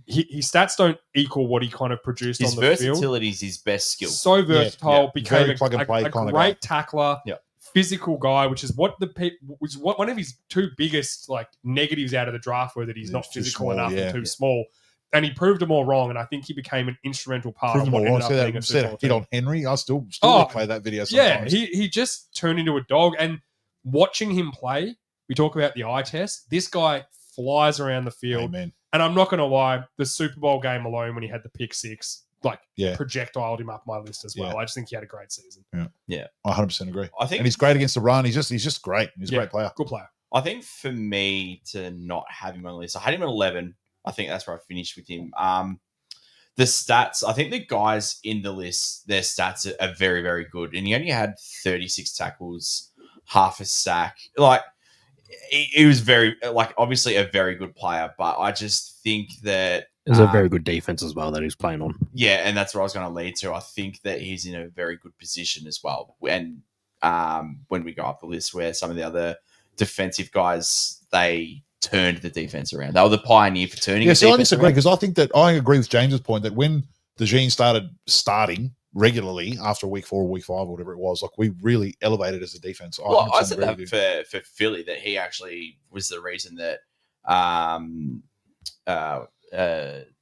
his stats don't equal what he kind of produced on the field. His versatility is his best skill. So versatile, became Very plug-and-play a kind of great guy. tackler. Yeah. Physical guy, which is what one of his two biggest negatives out of the draft were that he's not physical enough and too small. And he proved them all wrong, and I think he became an instrumental part of what ended up being a Super Bowl hit team. on Henry. I still play that video Yeah, sometimes. he just turned into a dog. And watching him play, we talk about the eye test. This guy flies around the field. Amen. And I'm not going to lie, the Super Bowl game alone when he had the pick 6, projectiled him up my list as well. I just think he had a great season. Yeah. I 100% agree. I think, and he's great against the run. He's just great. He's a great player. Good player. I think for me to not have him on the list, I had him at 11. I think that's where I finished with him. The stats, I think the guys in the list, their stats are very, very good. And he only had 36 tackles, half a sack. He was very, obviously a very good player, but I just think that it was a very good defense as well that he's playing on. Yeah, and that's what I was going to lead to. I think that he's in a very good position as well. And when we go up the list where some of the other defensive guys, they turned the defense around. They were the pioneer for turning. Yeah, so I disagree because I think that I agree with James's point that when DeJean started starting regularly after week 4 or week 5 or whatever it was, we really elevated as a defense. I said that for Philly, that he actually was the reason that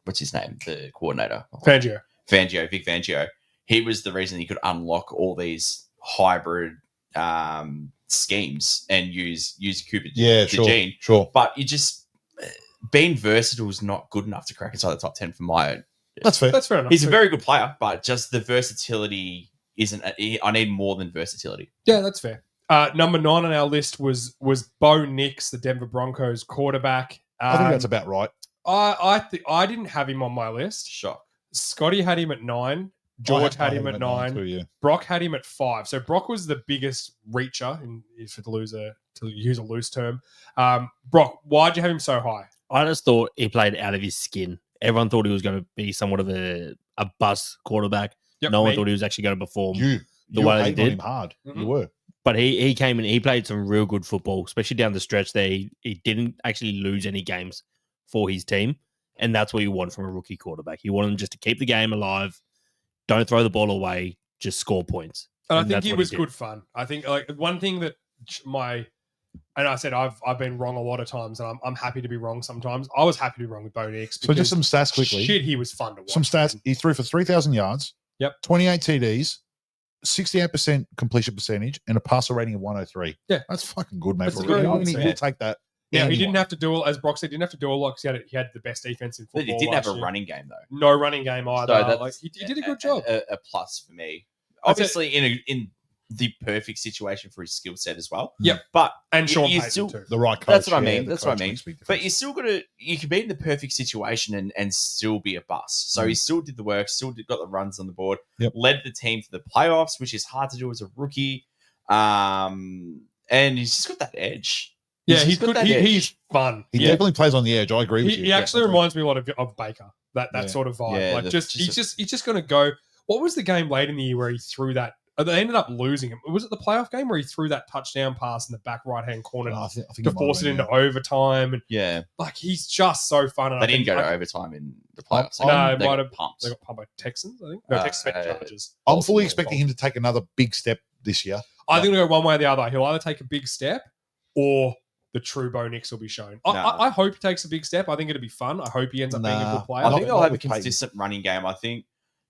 what's his name, the coordinator, Vic Fangio. He was the reason he could unlock all these hybrid schemes and use Cooper DeJean. Sure. But you just being versatile is not good enough to crack inside the top 10 for my own. That's fair. That's fair enough. He's a very good player, but just the versatility isn't. I need more than versatility. Yeah, that's fair. Number 9 on our list was Bo Nix, the Denver Broncos quarterback. I think that's about right. I didn't have him on my list. Shock. Scotty had him at 9. George had him at 9. Too, yeah. Brock had him at 5. So Brock was the biggest reacher, to use a loose term. Brock, why'd you have him so high? I just thought he played out of his skin. Everyone thought he was going to be somewhat of a bust quarterback. Yep, no one thought he was actually going to perform the you way he did. him hard. Mm-hmm. You were. But he came in, he played some real good football, especially down the stretch there. He didn't actually lose any games for his team. And that's what you want from a rookie quarterback. You want him just to keep the game alive, don't throw the ball away, just score points. And I think he was good fun. I think one thing that and I said I've been wrong a lot of times, and I'm happy to be wrong sometimes. I was happy to be wrong with Bo Nix. So just some stats quickly. Shit, he was fun to watch. Some stats. He threw for 3,000 yards. Yep. 28 TDs, 68% completion percentage, and a passer rating of 103. Yeah. That's fucking good, mate. That's a good We'll take that. Now, he didn't have to do, as Brock said, he didn't have to do a lot because he had the best defense in football. He didn't have a running game, though. No running game either. So he did a good job. A plus for me. Obviously, in the perfect situation for his skill set as well. Yep. But and Sean you Payton still, too. The right coach. That's what I yeah, mean. That's what I mean. But But you still got to, you can be in the perfect situation and still be a bust. So he still did the work, got the runs on the board, led the team to the playoffs, which is hard to do as a rookie. And he's just got that edge. Yeah, he's good. He's fun. He definitely plays on the edge. I agree with you. He actually reminds me a lot of Baker. That sort of vibe. Yeah, he's just going to go. What was the game late in the year where he threw that they ended up losing him. Was it the playoff game where he threw that touchdown pass in the back right-hand corner I think to force it into overtime? And Yeah. like, he's just so fun. And They didn't go to overtime in the playoffs. No, They might got have pumped. They got pumped by Texans, I think. No, Texans beat Chargers. I'm fully expecting him to take another big step this year. I think it'll go one way or the other. He'll either take a big step or the true Bo Nix will be shown. I hope he takes a big step. I think it'll be fun. I hope he ends up being a good player. I think they'll have a consistent running game. I think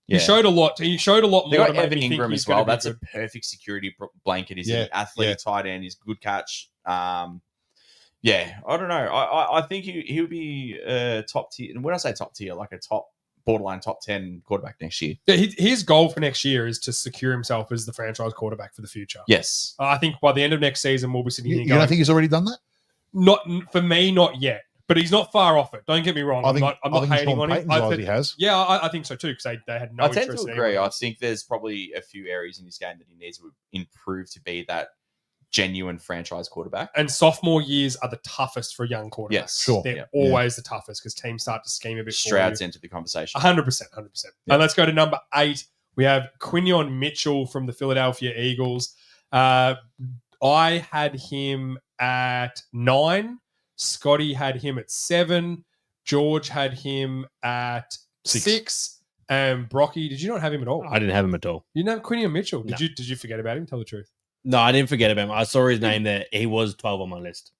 he showed a lot. He showed a lot they more. got Evan Ingram as well. That's a good. perfect security blanket. He's an athletic tight end. He's a good catch. I don't know. I think he'll be top tier. And when I say top tier, like a borderline top 10 quarterback next year. Yeah, his goal for next year is to secure himself as the franchise quarterback for the future. Yes. I think by the end of next season, we'll be sitting here You don't think he's already done that? Not for me, not yet. But he's not far off it. Don't get me wrong. I'm not hating on him. He has. Yeah, I think so too, because they had no interest. I tend to agree. I think there's probably a few areas in this game that he needs to improve to be that genuine franchise quarterback. And sophomore years are the toughest for young quarterbacks. Yes, sure. They're always the toughest because teams start to scheme a bit. Stroud's into the conversation. 100%. And let's go to number 8. We have Quinion Mitchell from the Philadelphia Eagles. I had him at 9. Scotty had him at 7. George had him at 6. And Brocky, did you not have him at all? I didn't have him at all. You didn't have Quinion Mitchell. No. Did you forget about him? Tell the truth. No, I didn't forget about him. I saw his name there. He was 12 on my list.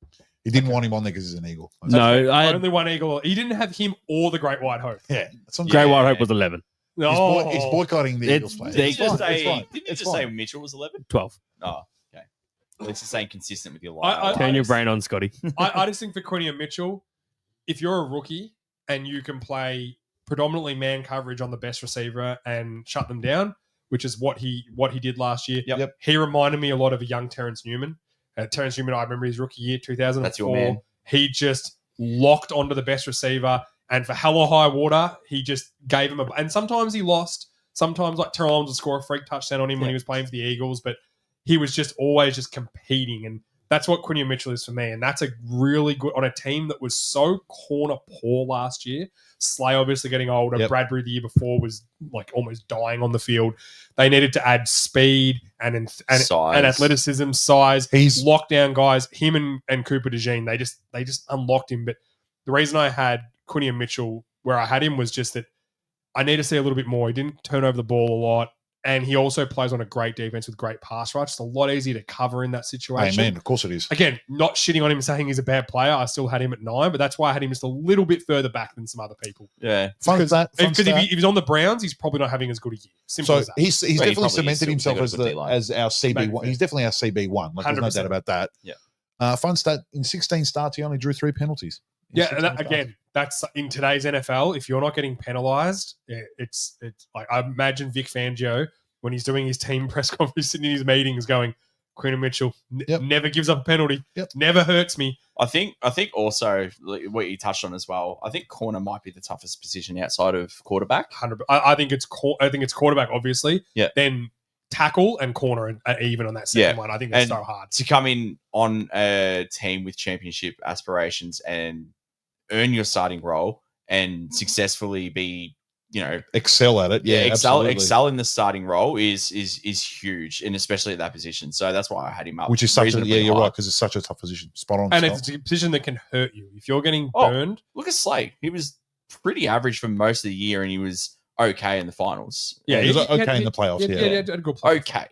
He didn't want him on there because he's an Eagle. No, I had only one Eagle. He didn't have him or the Great White Hope. Yeah. Great White Hope was 11. No, He's boycotting the Eagles play. Didn't you just say Mitchell was 11? 12. Oh, okay. At least you're saying consistent with your life. Turn your brain on, Scotty. I just think for Quinion Mitchell, if you're a rookie and you can play predominantly man coverage on the best receiver and shut them down, which is what he did last year. Yep. He reminded me a lot of a young Terrence Newman. Terrence Newman, I remember his rookie year, 2004. That's your man. He just locked onto the best receiver, and for hell or high water, he just gave him and sometimes he lost. Sometimes like Terrell Owens would score a freak touchdown on him when he was playing for the Eagles, but he was just always just competing, and that's what Quinion Mitchell is for me. And that's a really good on a team that was so corner poor last year. Slay obviously getting older. Yep. Bradbury the year before was like almost dying on the field. They needed to add speed and athleticism, size. He's lockdown guys. Him and Cooper DeJean, they just unlocked him. But the reason I had Quinion Mitchell where I had him was just that I need to see a little bit more. He didn't turn over the ball a lot. And he also plays on a great defense with great pass rush. It's a lot easier to cover in that situation. Amen. Of course it is. Again, not shitting on him and saying he's a bad player. I still had him at 9, but that's why I had him just a little bit further back than some other people. Yeah. Fun stat. Because if he's on the Browns, he's probably not having as good a year. Simple as that. He's Well, he definitely probably cemented is himself still as our CB1. Maybe. He's definitely our CB1. Like, there's no 100%. doubt about that. Yeah. Fun stat, in 16 starts, he only drew 3 penalties. Yeah, and again, that's in today's NFL. If you're not getting penalized, it's like I imagine Vic Fangio when he's doing his team press conference, sitting in his meetings, going, "Quinion Mitchell never gives up a penalty, never hurts me." I think also like, what you touched on as well. I think corner might be the toughest position outside of quarterback. 100. I think it's quarterback, obviously. Yeah. Then tackle and corner are even on that second one. I think it's so hard to come in on a team with championship aspirations and earn your starting role and successfully be, excel at it. Excel in the starting role is huge, and especially at that position. So that's why I had him up. Which is such a, reasonably you're high. right, because it's such a tough position. Spot on. and Scott. it's a position that can hurt you if you're getting burned. Look at Slay. He was pretty average for most of the year, and he was okay in the finals. Yeah, he was okay in the playoffs. He had a good play. Okay,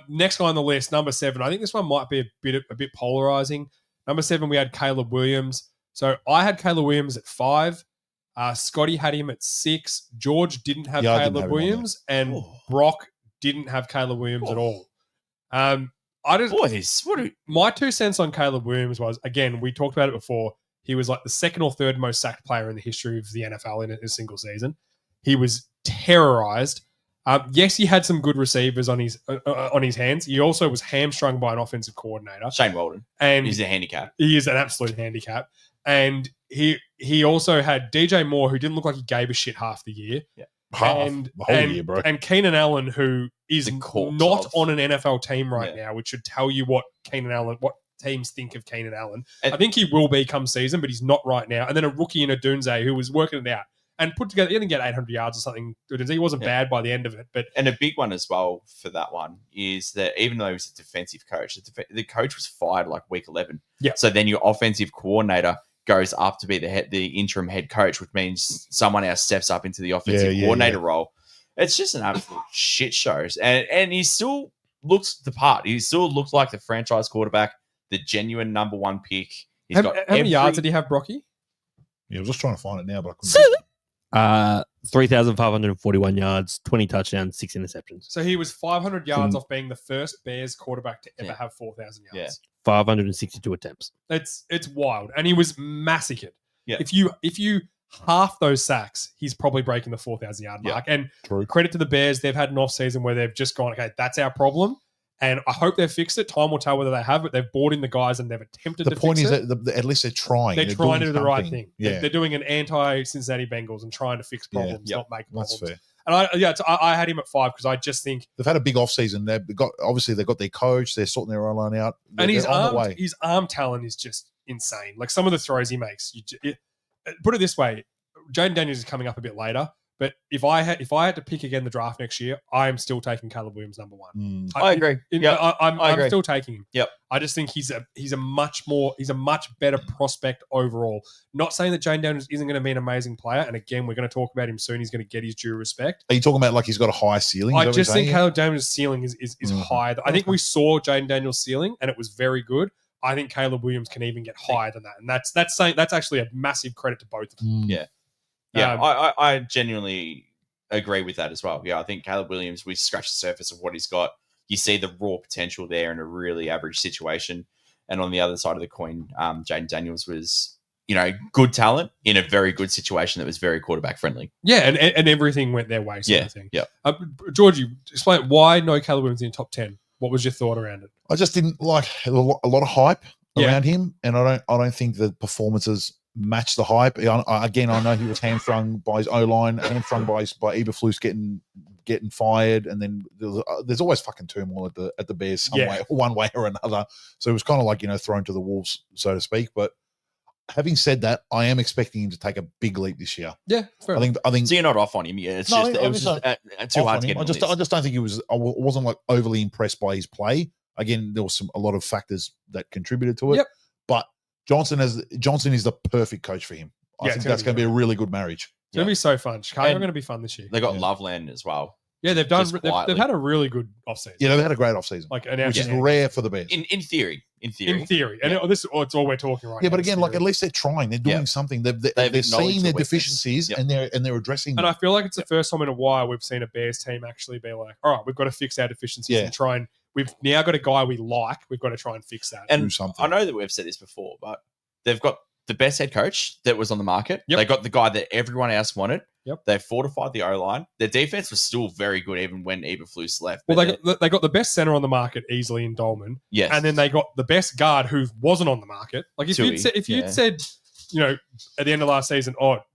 Next guy on the list, number 7. I think this one might be a bit polarizing. Number 7, we had Caleb Williams. So I had Caleb Williams at 5. Scotty had him at 6. George didn't have Caleb Williams, and Brock didn't have Caleb Williams at all. My 2 cents on Caleb Williams was, again, we talked about it before. He was like the second or third most sacked player in the history of the NFL in a single season. He was terrorized. Yes, he had some good receivers on his hands. He also was hamstrung by an offensive coordinator, Shane Walden, and he's a handicap. He is an absolute handicap, and he also had DJ Moore, who didn't look like he gave a shit half the year. Yeah, the whole year, bro. And Keenan Allen, who is not on an NFL team right now, which should tell you what teams think of Keenan Allen. I think he will be come season, but he's not right now. And then a rookie in Adunze who was working it out and put together. He didn't get 800 yards or something. He wasn't bad by the end of it. But and a big one as well for that one is that even though he was a defensive coach, the coach was fired like week 11. Yeah. So then your offensive coordinator goes up to be the interim head coach, which means someone else steps up into the offensive coordinator role. It's just an absolute shit show. And he still looks the part. He still looks like the franchise quarterback, the genuine number one pick. How many yards did he have, Brocky? Yeah, I was just trying to find it now, but I couldn't. 3,541 yards, 20 touchdowns, 6 interceptions. So he was 500 yards off being the first Bears quarterback to ever have 4,000 yards. 562 attempts. It's wild, and he was massacred. Yeah. If you half those sacks, he's probably breaking the 4,000 yard mark. And credit to the Bears, they've had an off season where they've just gone, okay, that's our problem. And I hope they've fixed it. Time will tell whether they have, but they've brought in the guys and they've attempted to fix it. The point is that at least they're trying. They're trying to do the right something. thing. Yeah. They're doing an anti-Cincinnati Bengals and trying to fix problems, not make problems. That's fair. And I had him at 5 because I just think they've had a big offseason. They've got their coach. They're sorting their line out. And his arm talent is just insane. Like some of the throws he makes. Put it this way, Jaden Daniels is coming up a bit later. But if I had to pick again the draft next year, I am still taking Caleb Williams number 1. I agree. I'm still taking him. Yep. I just think he's a much better prospect overall. Not saying that Jane Daniels isn't going to be an amazing player, and again, we're going to talk about him soon. He's going to get his due respect. Are you talking about like he's got a high ceiling? I just think Caleb Daniels' ceiling is high. I think we saw Jaden Daniels' ceiling, and it was very good. I think Caleb Williams can even get higher than that, and that's actually a massive credit to both of them. Yeah. Yeah, I genuinely agree with that as well. Yeah, I think Caleb Williams, we scratched the surface of what he's got. You see the raw potential there in a really average situation. And on the other side of the coin, Jaden Daniels was, good talent in a very good situation that was very quarterback friendly. Yeah, and everything went their way. Sort of thing. Yeah. Georgie, explain why no Caleb Williams in the top 10. What was your thought around it? I just didn't like a lot of hype around him, and I don't think the performances match the hype. Again, I know he was hamstrung by his O-line, hamstrung by Eberflus getting fired, and then there's always fucking turmoil at the Bears one way or another. So it was kind of like thrown to the wolves, so to speak. But having said that, I am expecting him to take a big leap this year. Yeah, fair I think. So you're not off on him. Yeah, it was just too hard to get. I just don't think I wasn't like overly impressed by his play. Again, there was a lot of factors that contributed to it. Yep. But Johnson is the perfect coach for him. I think that's going to be a really good marriage. It's going to be so fun. Chicago are going to be fun this year. They got Loveland as well. Yeah, they've had a really good offseason. Yeah, they've had a great offseason, which is rare for the Bears. In theory. And it's all we're talking right now. Yeah, but again, at least they're trying. They're doing something. They're seeing their deficiencies and they're addressing them. And I feel like it's the first time in a while we've seen a Bears team actually be like, all right, we've got to fix our deficiencies and try and we've now got a guy we like. We've got to try and fix that. And I know that we've said this before, but they've got the best head coach that was on the market. Yep. They got the guy that everyone else wanted. Yep. They fortified the O-line. Their defense was still very good even when Eberflus left. Well, they got the best center on the market easily in Dolman. Yes. And then they got the best guard who wasn't on the market. Like if you'd said, at the end of last season,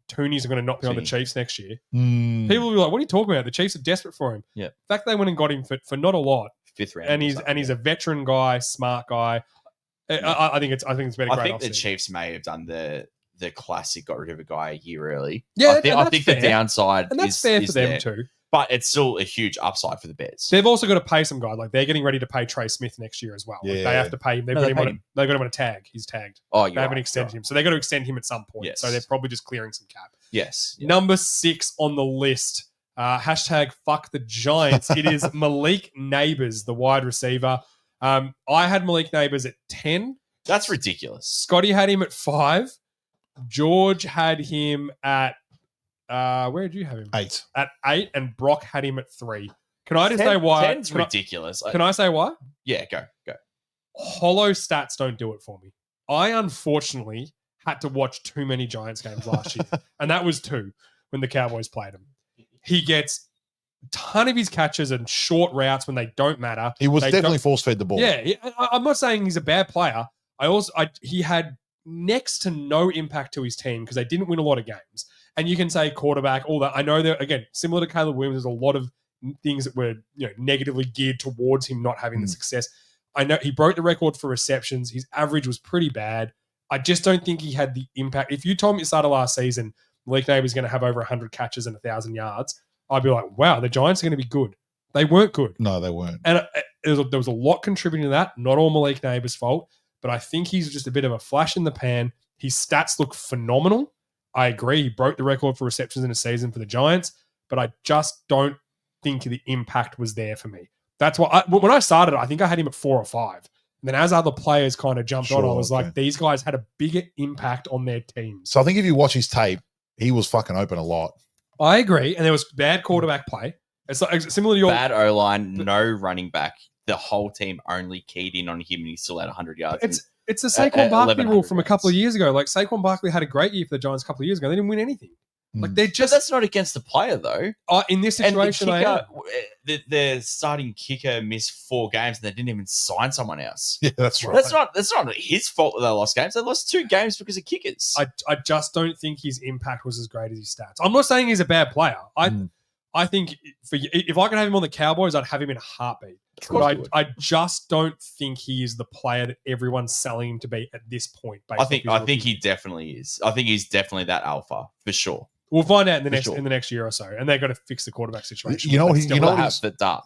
Tooney's going to not be on the Chiefs next year, people will be like, what are you talking about? The Chiefs are desperate for him. Yeah. In fact, they went and got him for not a lot. 5th round. And he's a veteran guy, smart guy. I think it's been a great offseason. I think the Chiefs may have done the classic got rid of a guy a year early. Yeah, I think the downside and that's fair for them there, too. But it's still a huge upside for the Bears. They've also got to pay some guy. Like they're getting ready to pay Trey Smith next year as well. Yeah. Like they have to pay him. They've got him on a tag. He's tagged. Oh, they haven't extended him, so they got to extend him at some point. Yes. So they're probably just clearing some cap. Yes. Yeah. Number 6 on the list. Hashtag fuck the Giants. It is Malik Neighbors, the wide receiver. I had Malik Neighbors at 10. That's ridiculous. Scotty had him at 5. George had him at where did you have him? 8. At 8, and Brock had him at 3. Can I just say why? 10's ridiculous. Can I say why? Yeah, go. Hollow stats don't do it for me. I unfortunately had to watch too many Giants games last year, and that was 2 when the Cowboys played him. He gets a ton of his catches and short routes when they don't matter. He was definitely force-fed the ball. Yeah, I'm not saying he's a bad player. He had next to no impact to his team because they didn't win a lot of games. And you can say quarterback, all that. I know that, again, similar to Caleb Williams, there's a lot of things that were negatively geared towards him not having the success. I know he broke the record for receptions. His average was pretty bad. I just don't think he had the impact. If you told me at the start of last season Malik Neighbour's going to have over 100 catches and 1,000 yards, I'd be like, wow, the Giants are going to be good. They weren't good. No, they weren't. And there was a lot contributing to that. Not all Malik Neighbour's fault, but I think he's just a bit of a flash in the pan. His stats look phenomenal. I agree. He broke the record for receptions in a season for the Giants, but I just don't think the impact was there for me. That's why when I started, I think I had him at 4 or 5. And then as other players kind of jumped on, I was like, these guys had a bigger impact on their teams. So I think if you watch his tape, he was fucking open a lot. I agree. And there was bad quarterback play. It's like similar to your bad O-line, no running back. The whole team only keyed in on him and he still had 100 yards. It's the Saquon Barkley rule from a couple of years ago. Like Saquon Barkley had a great year for the Giants a couple of years ago. They didn't win anything. Like they're just but that's not against the player though. In this situation, the starting kicker missed 4 games and they didn't even sign someone else. Yeah, that's right. That's not his fault that they lost games. They lost 2 games because of kickers. I just don't think his impact was as great as his stats. I'm not saying he's a bad player. I think if I could have him on the Cowboys, I'd have him in a heartbeat. But I just don't think he is the player that everyone's selling him to be at this point. I think he definitely is. I think he's definitely that alpha for sure. We'll find out in the next year or so, and they're going to fix the quarterback situation. You know what? You know what? The Dart.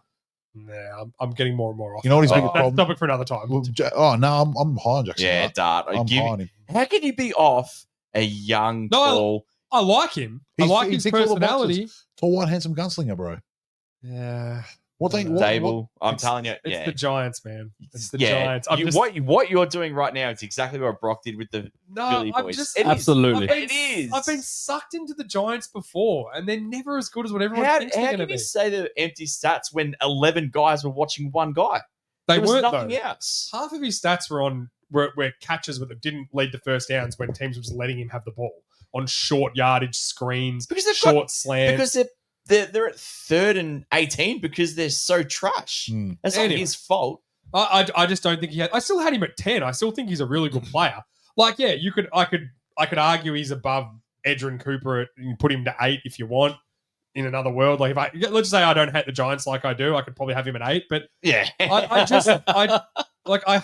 Nah, I'm getting more and more off. You know what his biggest problem? Topic for another time. Oh no, I'm high on Jackson. Yeah, Dart. I'm high on him. How can you be off a young, tall? I like him. I like his personality. Tall, white, handsome gunslinger, bro. Yeah. Dable, I'm telling you, it's the Giants, man. It's the Giants. What you're doing right now is exactly what Brock did with the Philly boys. Absolutely. It is. I've been sucked into the Giants before, and they're never as good as what everyone thinks they're going to be. How can you say the empty stats when 11 guys were watching one guy? They weren't nothing though. Else. Half of his stats were catches that didn't lead to first downs when teams were just letting him have the ball on short yardage screens, short slants. Because they're at 3rd and 18 because they're so trash. That's not his fault. I just don't think he had. I still had him at 10. I still think he's a really good player. Like, yeah, I could argue he's above Edgerrin Cooper and put him to 8 if you want. In another world, like let's say I don't hate the Giants like I do, I could probably have him at 8. But yeah, I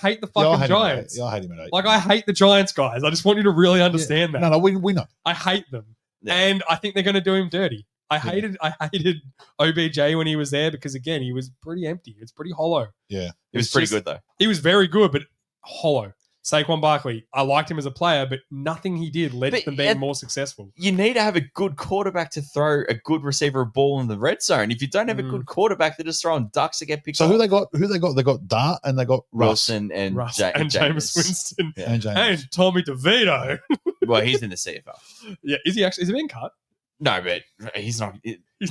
hate the fucking Giants. I hate him at 8. Like I hate the Giants, guys. I just want you to really understand that. No, we know. I hate them, and I think they're going to do him dirty. I hated OBJ when he was there because again he was pretty empty. It's pretty hollow. Yeah, he was pretty good though. He was very good, but hollow. Saquon Barkley, I liked him as a player, but nothing he did led to them being more successful. You need to have a good quarterback to throw a good receiver a ball in the red zone. If you don't have a good quarterback, they're just throwing ducks that get picked up. So who they got? They got Dart and they got Wilson and Jameis Winston and Tommy DeVito. Well, he's in the CFL. Yeah, is he being cut? No, but he's not.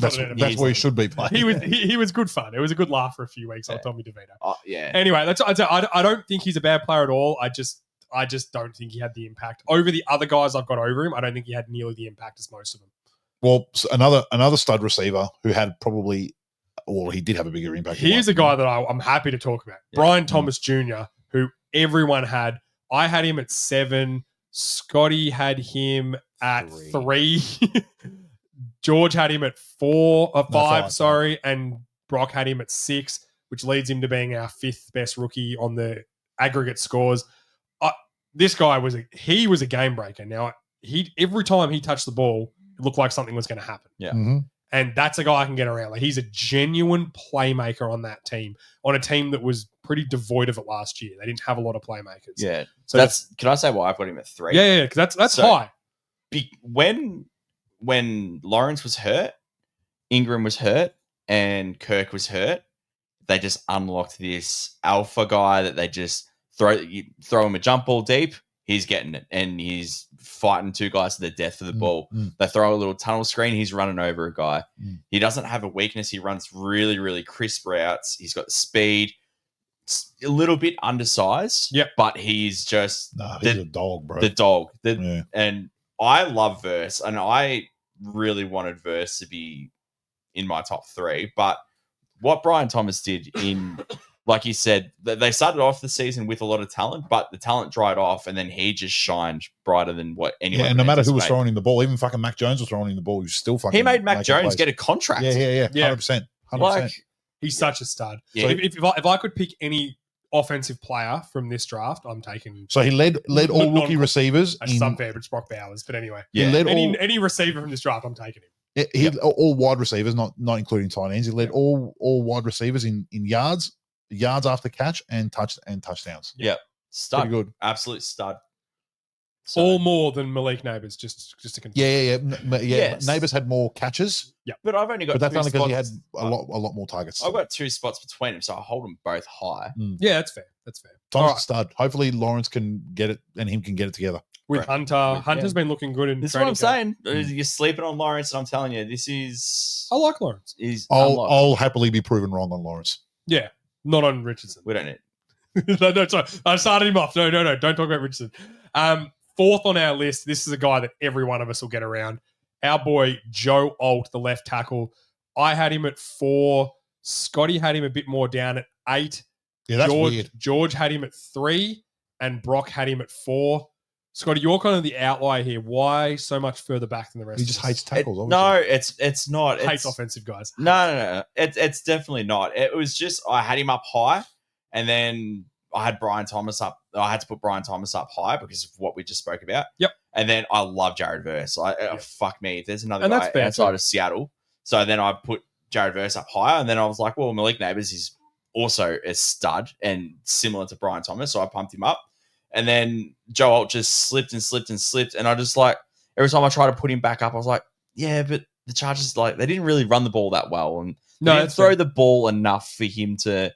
That's where he should be playing. He was good fun. It was a good laugh for a few weeks on Tommy DeVito. Yeah. Anyway, I don't think he's a bad player at all. I just don't think he had the impact over the other guys I've got over him. I don't think he had nearly the impact as most of them. Well, so another stud receiver who had probably, well, he did have a bigger impact. Here's a guy that I'm happy to talk about. Yeah. Brian Thomas Jr., who everyone had. I had him at 7. Scotty had him at 3. George had him at 5, sorry, and Brock had him at 6, which leads him to being our 5th best rookie on the aggregate scores. This guy was a game breaker. Now every time he touched the ball, it looked like something was going to happen. Yeah, and that's a guy I can get around. Like he's a genuine playmaker on that team, on a team that was pretty devoid of it last year. They didn't have a lot of playmakers. Yeah, so can I say why I put him at 3? Yeah, because that's high. When Lawrence was hurt, Ingram was hurt, and Kirk was hurt, they just unlocked this alpha guy that they just throw him a jump ball deep, he's getting it, and he's fighting 2 guys to the death for the ball. They throw a little tunnel screen, he's running over a guy. He doesn't have a weakness. He runs really, really crisp routes. He's got speed. A little bit undersized, but he's just he's a dog, bro. The dog. And I love Verse, and I really wanted Verse to be in my top 3. But what Brian Thomas did like you said, they started off the season with a lot of talent, but the talent dried off, and then he just shined brighter than what anyone. Yeah, and no matter who was throwing in the ball, even fucking Mac Jones was throwing in the ball. He was still fucking. He made Mac Jones get a contract. Yeah, 100%. Like he's such a stud. Yeah. So if I could pick any offensive player from this draft, I'm taking. So he led all rookie receivers. That's unfair, but it's Brock Bowers. But anyway, he led any receiver from this draft, I'm taking him. He all wide receivers, not including tight ends. He led all wide receivers in yards after catch, and touchdowns. Yeah, stud. Pretty good. Absolute stud. So, all more than Malik Neighbours, just to confirm. Yeah. Yes. Neighbours had more catches. Yeah, but I've only got. But that's two only because he had spots. a lot more targets. I've got 2 spots between them, so I hold them both high. Yeah, that's fair. Tom's a stud. Hopefully Lawrence can get it, and him can get it together. With Right. Hunter, Hunter's been looking good in. This is training what I'm camp. saying. You're sleeping on Lawrence, and I'm telling you, this is. I like Lawrence. I'll happily be proven wrong on Lawrence. Yeah, not on Richardson. We don't need. no, sorry. I started him off. No. Don't talk about Richardson. Fourth on our list, this is a guy that every one of us will get around. Our boy, Joe Alt, the left tackle. I had him at 4. Scotty had him a bit more down at 8. Yeah, that's weird. George had him at 3, and Brock had him at 4. Scotty, you're kind of the outlier here. Why so much further back than the rest? He just of us? hates tackles. No, it's not. Hates offensive guys. No. It's definitely not. It was just I had him up high, and then I had Brian Thomas up. I had to put Brian Thomas up high because of what we just spoke about. Yep. And then I love Jared Verse. Fuck me. If there's another And guy that's fair outside too. of Seattle. So then I put Jared Verse up higher, and then I was like, well, Malik Neighbours is also a stud and similar to Brian Thomas, so I pumped him up. And then Joe Alt just slipped, and I just like every time I try to put him back up, I was like, yeah, but the Chargers they didn't really run the ball that well, and they didn't throw the ball enough for him to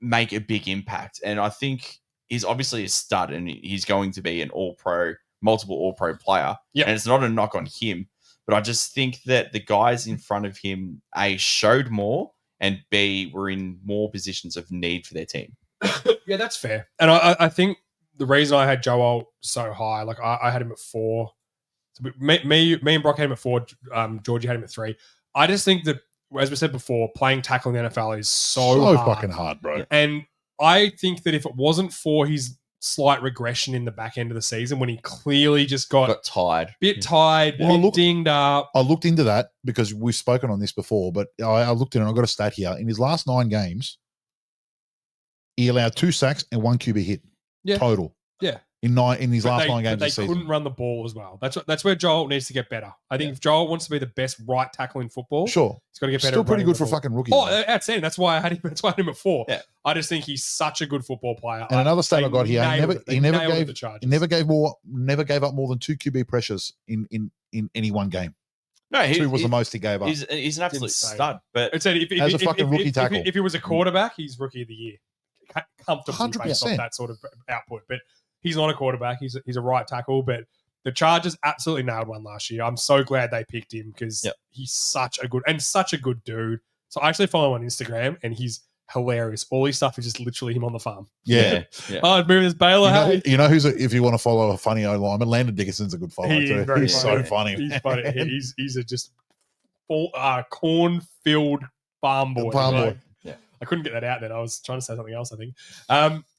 make a big impact. And I think he's obviously a stud, and he's going to be an all-pro, multiple all-pro player. Yeah, and it's not a knock on him, but I just think that the guys in front of him, A, showed more, and B, were in more positions of need for their team. Yeah, that's fair. And I think the reason I had Joe Alt so high, like I had him at 4. So me and Brock had him at 4. Georgie had him at 3. I just think that, as we said before, playing tackle in the NFL is so hard. fucking hard, bro. And I think that if it wasn't for his slight regression in the back end of the season, when he clearly just got tired, dinged up. I looked into that because we've spoken on this before, but I looked in and I got a stat here. In his last 9 games, he allowed 2 sacks and 1 QB hit total. Yeah. In his last 9 games they this season. couldn't run the ball as well. That's where Joel needs to get better. I think if Joel wants to be the best right tackle in football, sure, he's got to get better. Still pretty good the for ball. fucking rookie. Oh, outstanding. That's why I had him. That's why I had him at 4. Yeah. I just think he's such a good football player. And another stat I got here: he never gave up more than 2 QB pressures in any one game. No, 2 was the most he gave up. He's an absolute stud. But it's as a fucking rookie tackle. If he was a quarterback, he's rookie of the year, comfortably 100%. based off that sort of output. But he's not a quarterback. He's a right tackle. But the Chargers absolutely nailed one last year. I'm so glad they picked him because he's such a good dude. So I actually follow him on Instagram, and he's hilarious. All his stuff is just literally him on the farm. Yeah. Oh, moving this Baylor. You know who's if you want to follow a funny O lineman, Landon Dickinson's a good follow too. He's so funny. He's funny. He's a just corn-filled farm boy. Farm boy. I couldn't get that out then. I was trying to say something else, I think.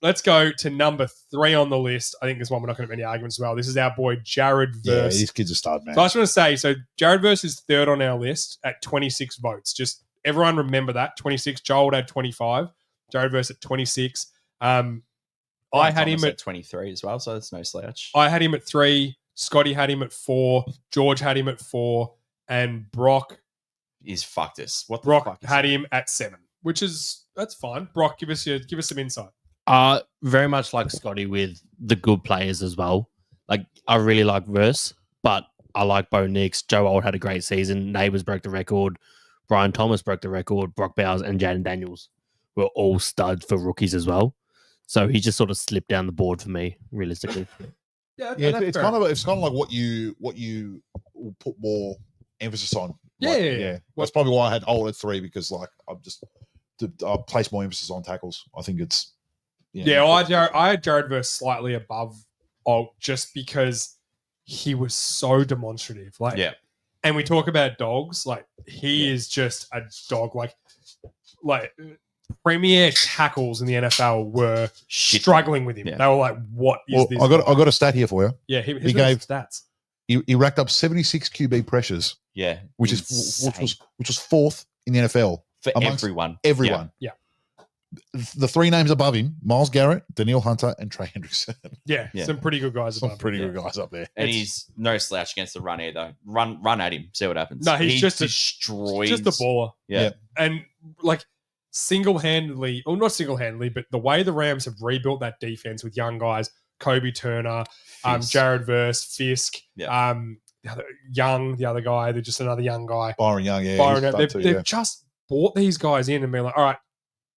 Let's go to number 3 on the list. I think this one we're not going to have any arguments as well. This is our boy Jared Verse. Yeah, these kids are stud, man. So I just want to say, so Jared Verse is 3rd on our list at 26 votes. Just everyone remember that. 26. Joel had 25. Jared Verse at 26. I had him at 23 as well, so that's no slouch. I had him at 3. Scotty had him at 4. George had him at 4. And Brock is fucked us. What the Brock fuck had him at 7. Which is that's fine. Brock, give us some insight. Very much like Scotty with the good players as well. Like I really like Verse, but I like Bo Nix. Joe Alt had a great season. Neighbours broke the record. Brian Thomas broke the record. Brock Bowers and Jaden Daniels were all studs for rookies as well. So he just sort of slipped down the board for me, realistically. It's kind of like what you put more emphasis on. Yeah. That's probably why I had Alt at 3 because I place more emphasis on tackles. I think it's I had Jared Verse slightly above Alt just because he was so demonstrative. And we talk about dogs, like he is just a dog. Like premier tackles in the NFL were struggling with him. Yeah. They were like, "What is this?" I got a stat here for you. Yeah, he gave stats. He racked up 76 QB pressures. Yeah, which was 4th in the NFL for everyone. Everyone. Yeah. the three names above him: Miles Garrett, Daniil Hunter, and Trey Hendrickson. Yeah, some pretty good guys. Some above pretty him. good guys up there. And he's no slouch against the run either. Run at him, see what happens. No, he's he just destroys. just a baller. Yeah. And like single-handedly, or not single-handedly, but the way the Rams have rebuilt that defense with young guys, Kobe Turner, Jared Verse, Fisk, the other guy, they're just another young guy. Byron Young, They've just bought these guys in and been like, all right,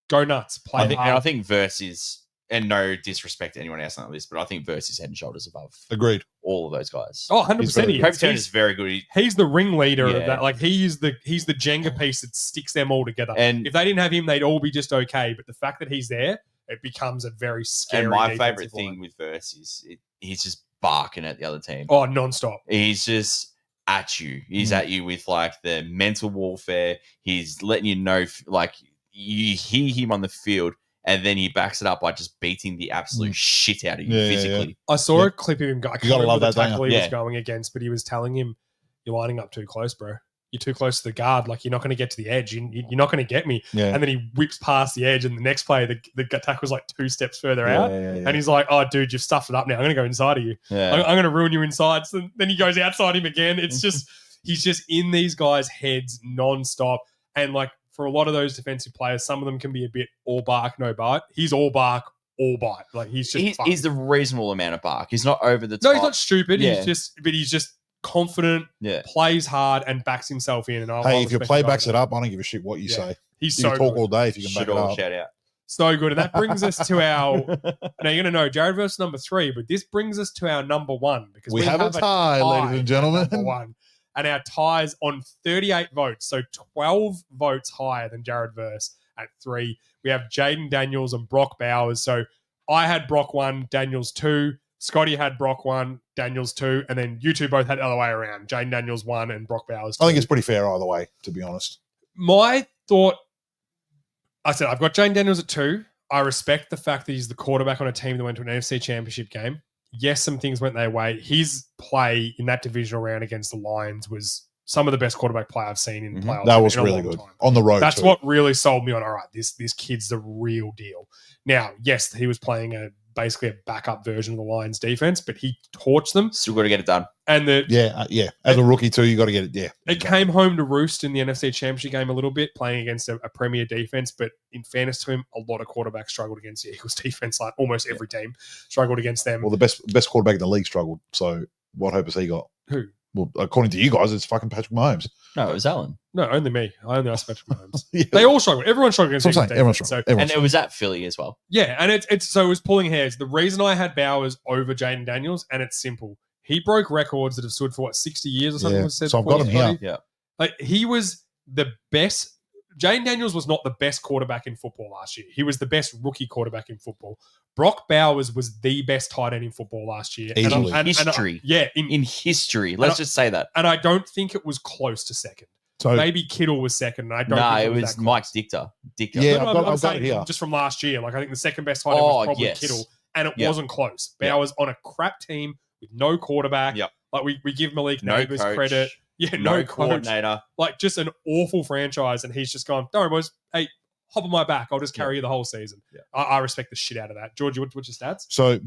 go nuts. Play hard. I think Verse is, and no disrespect to anyone else on the list, but I think Verse is head and shoulders above. Agreed. All of those guys. Oh, 100%. Kobe Turner is very good. He's the ringleader of that. Like he's the Jenga piece that sticks them all together. And if they didn't have him, they'd all be just okay. But the fact that he's there, it becomes a very scary. And my favorite thing with Verse is he's just barking at the other team. Oh, nonstop. He's just at you. He's at you with like the mental warfare. He's letting you know, like you hear him on the field, and then he backs it up by just beating the absolute shit out of you physically. I saw a clip of him. I can't remember the tackle he was Yeah. going against, but he was telling him, "You're lining up too close, bro. You're too close to the guard. Like you're not going to get to the edge. You're not going to get me." Yeah. And then he whips past the edge, and the next play, the tackle's like 2 steps further out, and he's like, "Oh, dude, you've stuffed it up now. I'm going to go inside of you. Yeah. I'm going to ruin you inside." So then he goes outside him again. It's just he's just in these guys' heads nonstop, and like. For a lot of those defensive players, some of them can be a bit all bark, no bite. He's all bark, all bite. Like he's just he's the reasonable amount of bark. He's not over the top. No, he's not stupid. Yeah. He's just confident, plays hard, and backs himself in. And if your play backs it up, I don't give a shit what you say. He's you so talk good. all day if you can back it up. Shout out. So good. And that brings us to our now you're gonna know Jared versus number 3, but this brings us to our number 1 because we have a tie, ladies and gentlemen. Number 1. And our tie's on 38 votes, so 12 votes higher than Jared Verse at 3. We have Jaden Daniels and Brock Bowers. So I had Brock 1, Daniels 2. Scotty had Brock 1, Daniels 2. And then you two both had the other way around. Jaden Daniels 1 and Brock Bowers 2. I think it's pretty fair either way, to be honest. My thought, I said, I've got Jaden Daniels at 2. I respect the fact that he's the quarterback on a team that went to an NFC championship game. Yes, some things went their way. His play in that divisional round against the Lions was some of the best quarterback play I've seen in playoffs. That was in a really long good. time. On the road, That's too. what really sold me on, all right, this kid's the real deal. Now, yes, he was playing basically a backup version of the Lions defense, but he torched them. Still got to get it done. And as a rookie too, you got to get it. Yeah, it came home to roost in the NFC Championship game a little bit, playing against a premier defense. But in fairness to him, a lot of quarterbacks struggled against the Eagles defense. Like almost every team struggled against them. Well, the best quarterback in the league struggled. So what hope has he got? Who? Well, according to you guys, it's fucking Patrick Mahomes. No, it was Allen. No, only me. I only asked Patrick Mahomes. They all struggled. Everyone struggled against That's what I'm saying. Everyone defense. struggled. And it was at Philly as well. Yeah, and it's so it was pulling hairs. The reason I had Bowers over Jaden Daniels, and it's simple. He broke records that have stood for 60 years or something. Yeah. Was said So I've got him here. Yeah. Like he was the best. Jaden Daniels was not the best quarterback in football last year. He was the best rookie quarterback in football. Brock Bowers was the best tight end in football last year. Easily. History. In history. Let's just say that. And I don't think it was close to second. So maybe Kittle was second. And I don't. No, think it was that Mike Dichter. Yeah, No, I've got it saying here. just from last year. Like I think the second best tight end was probably Kittle, and it wasn't close. Bowers on a crap team with no quarterback. Yep. Like we give Malik No Neighbors coach. credit. Yeah, No coach. coordinator. Like just an awful franchise, and he's just gone, don't worry, boys. Hey, hop on my back. I'll just carry you the whole season. Yeah. I respect the shit out of that. Georgie, what's your stats? So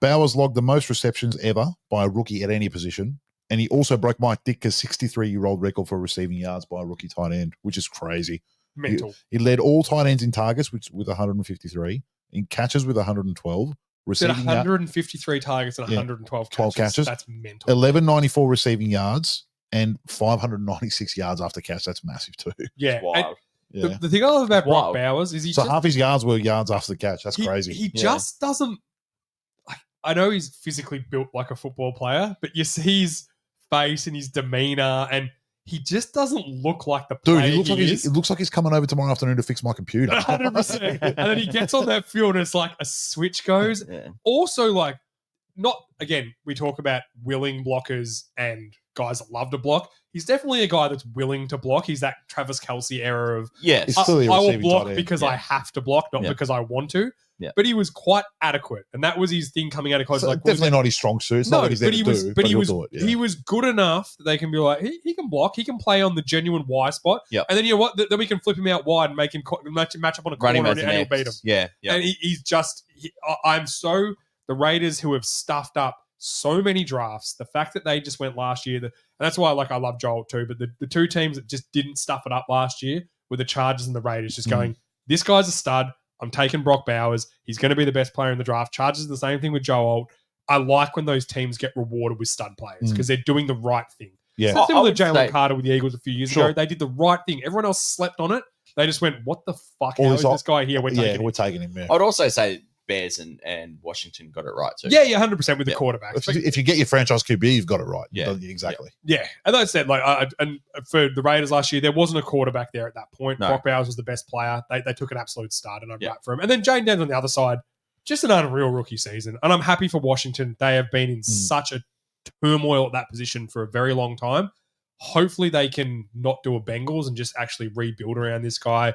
Bowers logged the most receptions ever by a rookie at any position. And he also broke Mike Ditka's 63-year-old record for receiving yards by a rookie tight end, which is crazy. Mental. He led all tight ends in targets with 153, in catches with 112. Said Receiving 153 targets and 112 catches. 12 catches. That's mental. 1194 receiving yards and 596 yards after catch. That's massive too. Yeah. Wild. Yeah. The thing I love about Brock Wild. Bowers is he So just, half his yards were yards after the catch. That's crazy. He just doesn't. Like, I know he's physically built like a football player, but you see his face and his demeanor, and he just doesn't look like the player Dude, is. it looks like he's coming over tomorrow afternoon to fix my computer. 100%. And then he gets on that field and it's like a switch goes. Yeah. Also, like, not again, we talk about willing blockers and guys that love to block. He's definitely a guy that's willing to block. He's that Travis Kelce era of Yes. It's clearly a I will receiving block tight end. because I have to block, not because I want to. Yeah. But he was quite adequate, and that was his thing coming out of college. So like definitely not his strong suit. It's not what he's there but he to was, do, but he he'll was, do it, yeah. he was good enough that they can be like, he can block, he can play on the genuine Y spot, Yep. and then you know what? Then we can flip him out wide and make him match up on a Running corner, as and an he'll X. beat him. Yeah. Yeah. And I'm so the Raiders who have stuffed up so many drafts. The fact that they just went last year, and that's why I love Joel too. But the two teams that just didn't stuff it up last year were the Chargers and the Raiders. Just going, this guy's a stud. I'm taking Brock Bowers. He's going to be the best player in the draft. Chargers the same thing with Joel. I like when those teams get rewarded with stud players because they're doing the right thing. Yeah. Same thing with I would Jalen say- Carter with the Eagles a few years ago. They did the right thing. Everyone else slept on it. They just went, what the fuck? How is this guy here? We're taking him. Yeah. I would also say Bears and Washington got it right too. Yeah, 100% with the quarterbacks. If you get your franchise QB, you've got it right. Yeah. Exactly. Yeah, and I said, and for the Raiders last year, there wasn't a quarterback there at that point. No. Brock Bowers was the best player. They took an absolute start, and I'm right for him. And then Jane Daniels on the other side, just an unreal rookie season. And I'm happy for Washington. They have been in such a turmoil at that position for a very long time. Hopefully they can not do a Bengals and just actually rebuild around this guy.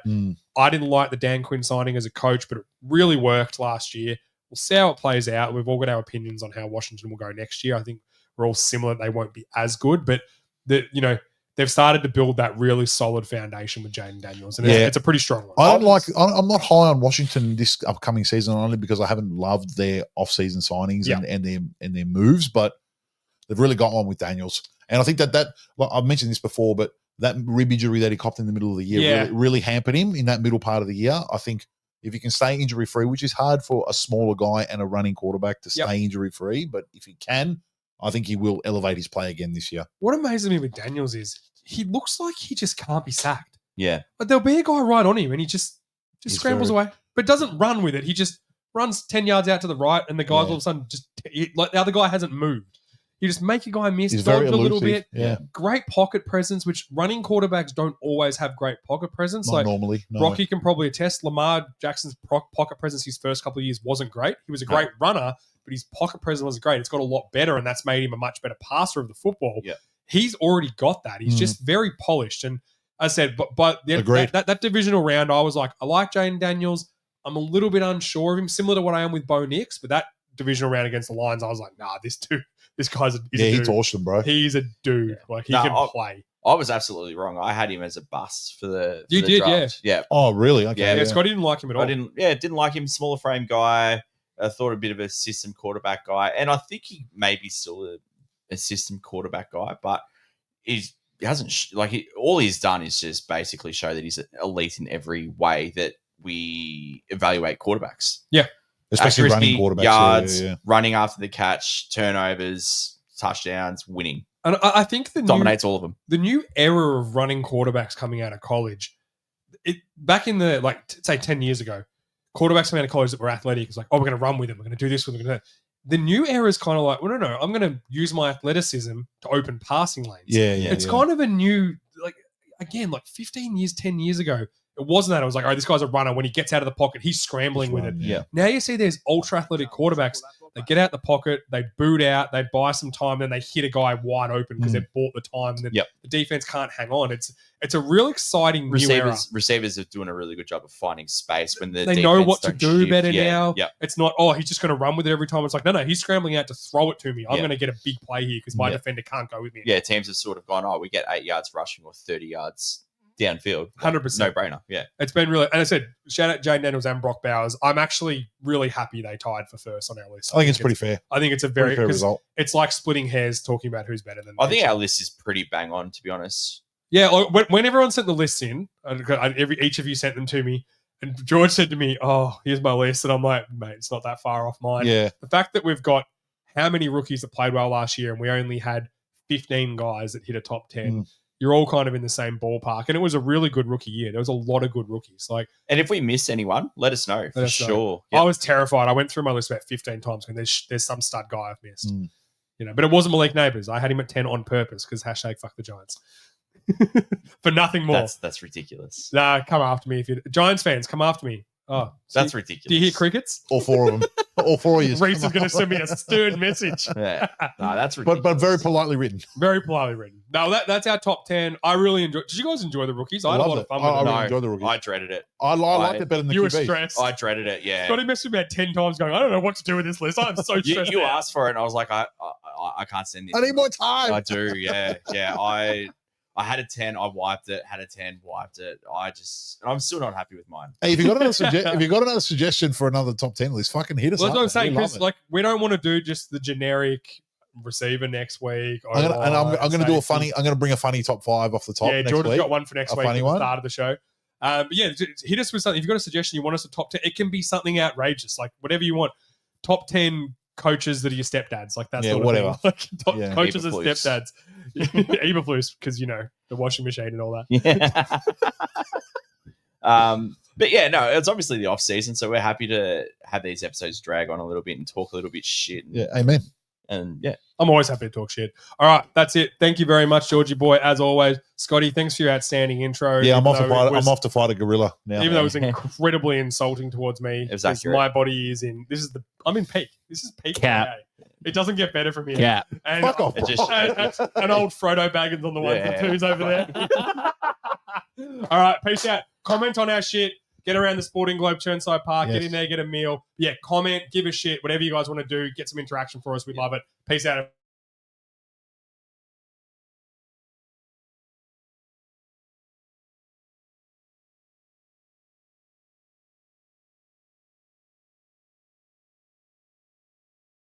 I didn't like the Dan Quinn signing as a coach, but it really worked last year. We'll see how it plays out. We've all got our opinions on how Washington will go next year. I think we're all similar. They won't be as good, but they've started to build that really solid foundation with Jaden Daniels, and it's a pretty strong one. I'm not high on Washington this upcoming season only because I haven't loved their off-season signings and their moves, but they've really got one with Daniels. And I think that well, I've mentioned this before, but that rib injury that he copped in the middle of the year really hampered him in that middle part of the year. I think if he can stay injury-free, which is hard for a smaller guy and a running quarterback to stay injury-free, but if he can, I think he will elevate his play again this year. What amazes me with Daniels is he looks like he just can't be sacked. Yeah. But there'll be a guy right on him and he just scrambles away, but doesn't run with it. He just runs 10 yards out to the right and the guy all of a sudden the other guy hasn't moved. You just make a guy miss, dodge a little bit. Yeah. Great pocket presence, which running quarterbacks don't always have great pocket presence. Not normally. No. Rocky can probably attest. Lamar Jackson's pocket presence his first couple of years wasn't great. He was a great runner, but his pocket presence wasn't great. It's got a lot better, and that's made him a much better passer of the football. Yeah. He's already got that. He's just very polished. And I said, but that divisional round, I was like, I like Jaden Daniels. I'm a little bit unsure of him, similar to what I am with Bo Nix, but that divisional round against the Lions, I was like, nah, this guy's a dude. He torched them, bro. He's a dude. Like, he can play. I was absolutely wrong. I had him as a bust for the You did, draft. Yeah. Oh, really? Okay. Yeah, Scotty didn't like him at all. Didn't like him. Smaller frame guy. I thought a bit of a system quarterback guy. And I think he may be still a system quarterback guy, but he hasn't, all he's done is just basically show that he's elite in every way that we evaluate quarterbacks. Yeah. Especially running quarterbacks. Yards, running after the catch, turnovers, touchdowns, winning. And I think dominates all of them. The new era of running quarterbacks coming out of college, back in the, say 10 years ago, quarterbacks coming out of college that were athletic, it's like, oh, we're going to run with him. We're going to do this with him. The new era is kind of like, well, no, I'm going to use my athleticism to open passing lanes. It's kind of a new, again, 15 years, 10 years ago, it wasn't that. It was like, oh, this guy's a runner. When he gets out of the pocket, he's scrambling with it. Yeah. Now you see there's ultra-athletic quarterbacks. They get out the pocket, they boot out, they buy some time, then they hit a guy wide open because they've bought the time, and then the defense can't hang on. It's a real exciting new era. Receivers are doing a really good job of finding space when they know what to do shift. better now. Yeah. It's not, oh, he's just going to run with it every time. It's like, no, he's scrambling out to throw it to me. I'm going to get a big play here because my defender can't go with me. Yeah, teams have sort of gone, oh, we get 8 yards rushing or 30 yards downfield. 100%. No brainer. Yeah. It's been really, and I said, shout out Jaden Daniels and Brock Bowers. I'm actually really happy they tied for first on our list. I think it's pretty fair. I think it's a very fair result. It's like splitting hairs talking about who's better than I think our list is pretty bang on, to be honest. Yeah. When everyone sent the lists in, each of you sent them to me, and George said to me, oh, here's my list. And I'm like, mate, it's not that far off mine. Yeah. The fact that we've got how many rookies that played well last year and we only had 15 guys that hit a top 10. You're all kind of in the same ballpark. And it was a really good rookie year. There was a lot of good rookies. And if we miss anyone, let us know for sure. Yep. I was terrified. I went through my list about 15 times and there's some stud guy I've missed. But it wasn't Malik Neighbors. I had him at 10 on purpose because # fuck the Giants. For nothing more. That's ridiculous. Nah, come after me if you Giants fans, come after me. Oh, that's ridiculous. Do you hear crickets? All 4 of them. All 4 of you. Reese is going to send me a stern message. Yeah. No, that's ridiculous. But very politely written. Very politely written. No, that's our top 10. I really enjoyed. Did you guys enjoy the rookies? I had a loved lot it. of fun I with it. really enjoyed the rookies. I dreaded it. I liked it better than the You were QBs. stressed. I dreaded it. Yeah. Scotty messaged me about 10 times going, I don't know what to do with this list. I'm so stressed. You out. asked for it, and I was like, I can't send this. I need more time. I do. Yeah. Yeah. I had a 10. I wiped it. Had a 10. Wiped it. I'm still not happy with mine. Hey, if you got another suggestion for another top 10 list, fucking hit us Well, up. that's what I'm saying, We love because it. like we don't want to do just the generic receiver next week. I'm gonna do a funny. I'm gonna bring a funny top 5 off the top. Yeah, next Jordan's week. got one for next A week at funny the one. start of the show. But yeah, hit us with something. If you've got a suggestion, you want us to top 10, it can be something outrageous, like whatever you want. Top 10 coaches that are your stepdads, like that's whatever. Like, top Yeah. coaches as Eberflus. stepdads. Eberflus, because the washing machine and all that. Yeah. But yeah, no, it's obviously the off season, so we're happy to have these episodes drag on a little bit and talk a little bit shit. Yeah, amen. And yeah, I'm always happy to talk shit. All right, that's it. Thank you very much, Georgie boy. As always, Scotty, thanks for your outstanding intro. Yeah, I'm off Even though to fight a gorilla now. Even though it was incredibly insulting towards me, It was because accurate. my body is in. I'm in peak. This is peak. Cap. MMA. It doesn't get better from here. Yeah. And Fuck off. it just an old Frodo Baggins on the ones Yeah. and twos over there. All right, peace out. Comment on our shit. Get around the Sporting Globe Churnside Park. Get Yes. in there, get a meal. Yeah, comment, give a shit, whatever you guys want to do. Get some interaction for us. We love it. Peace out.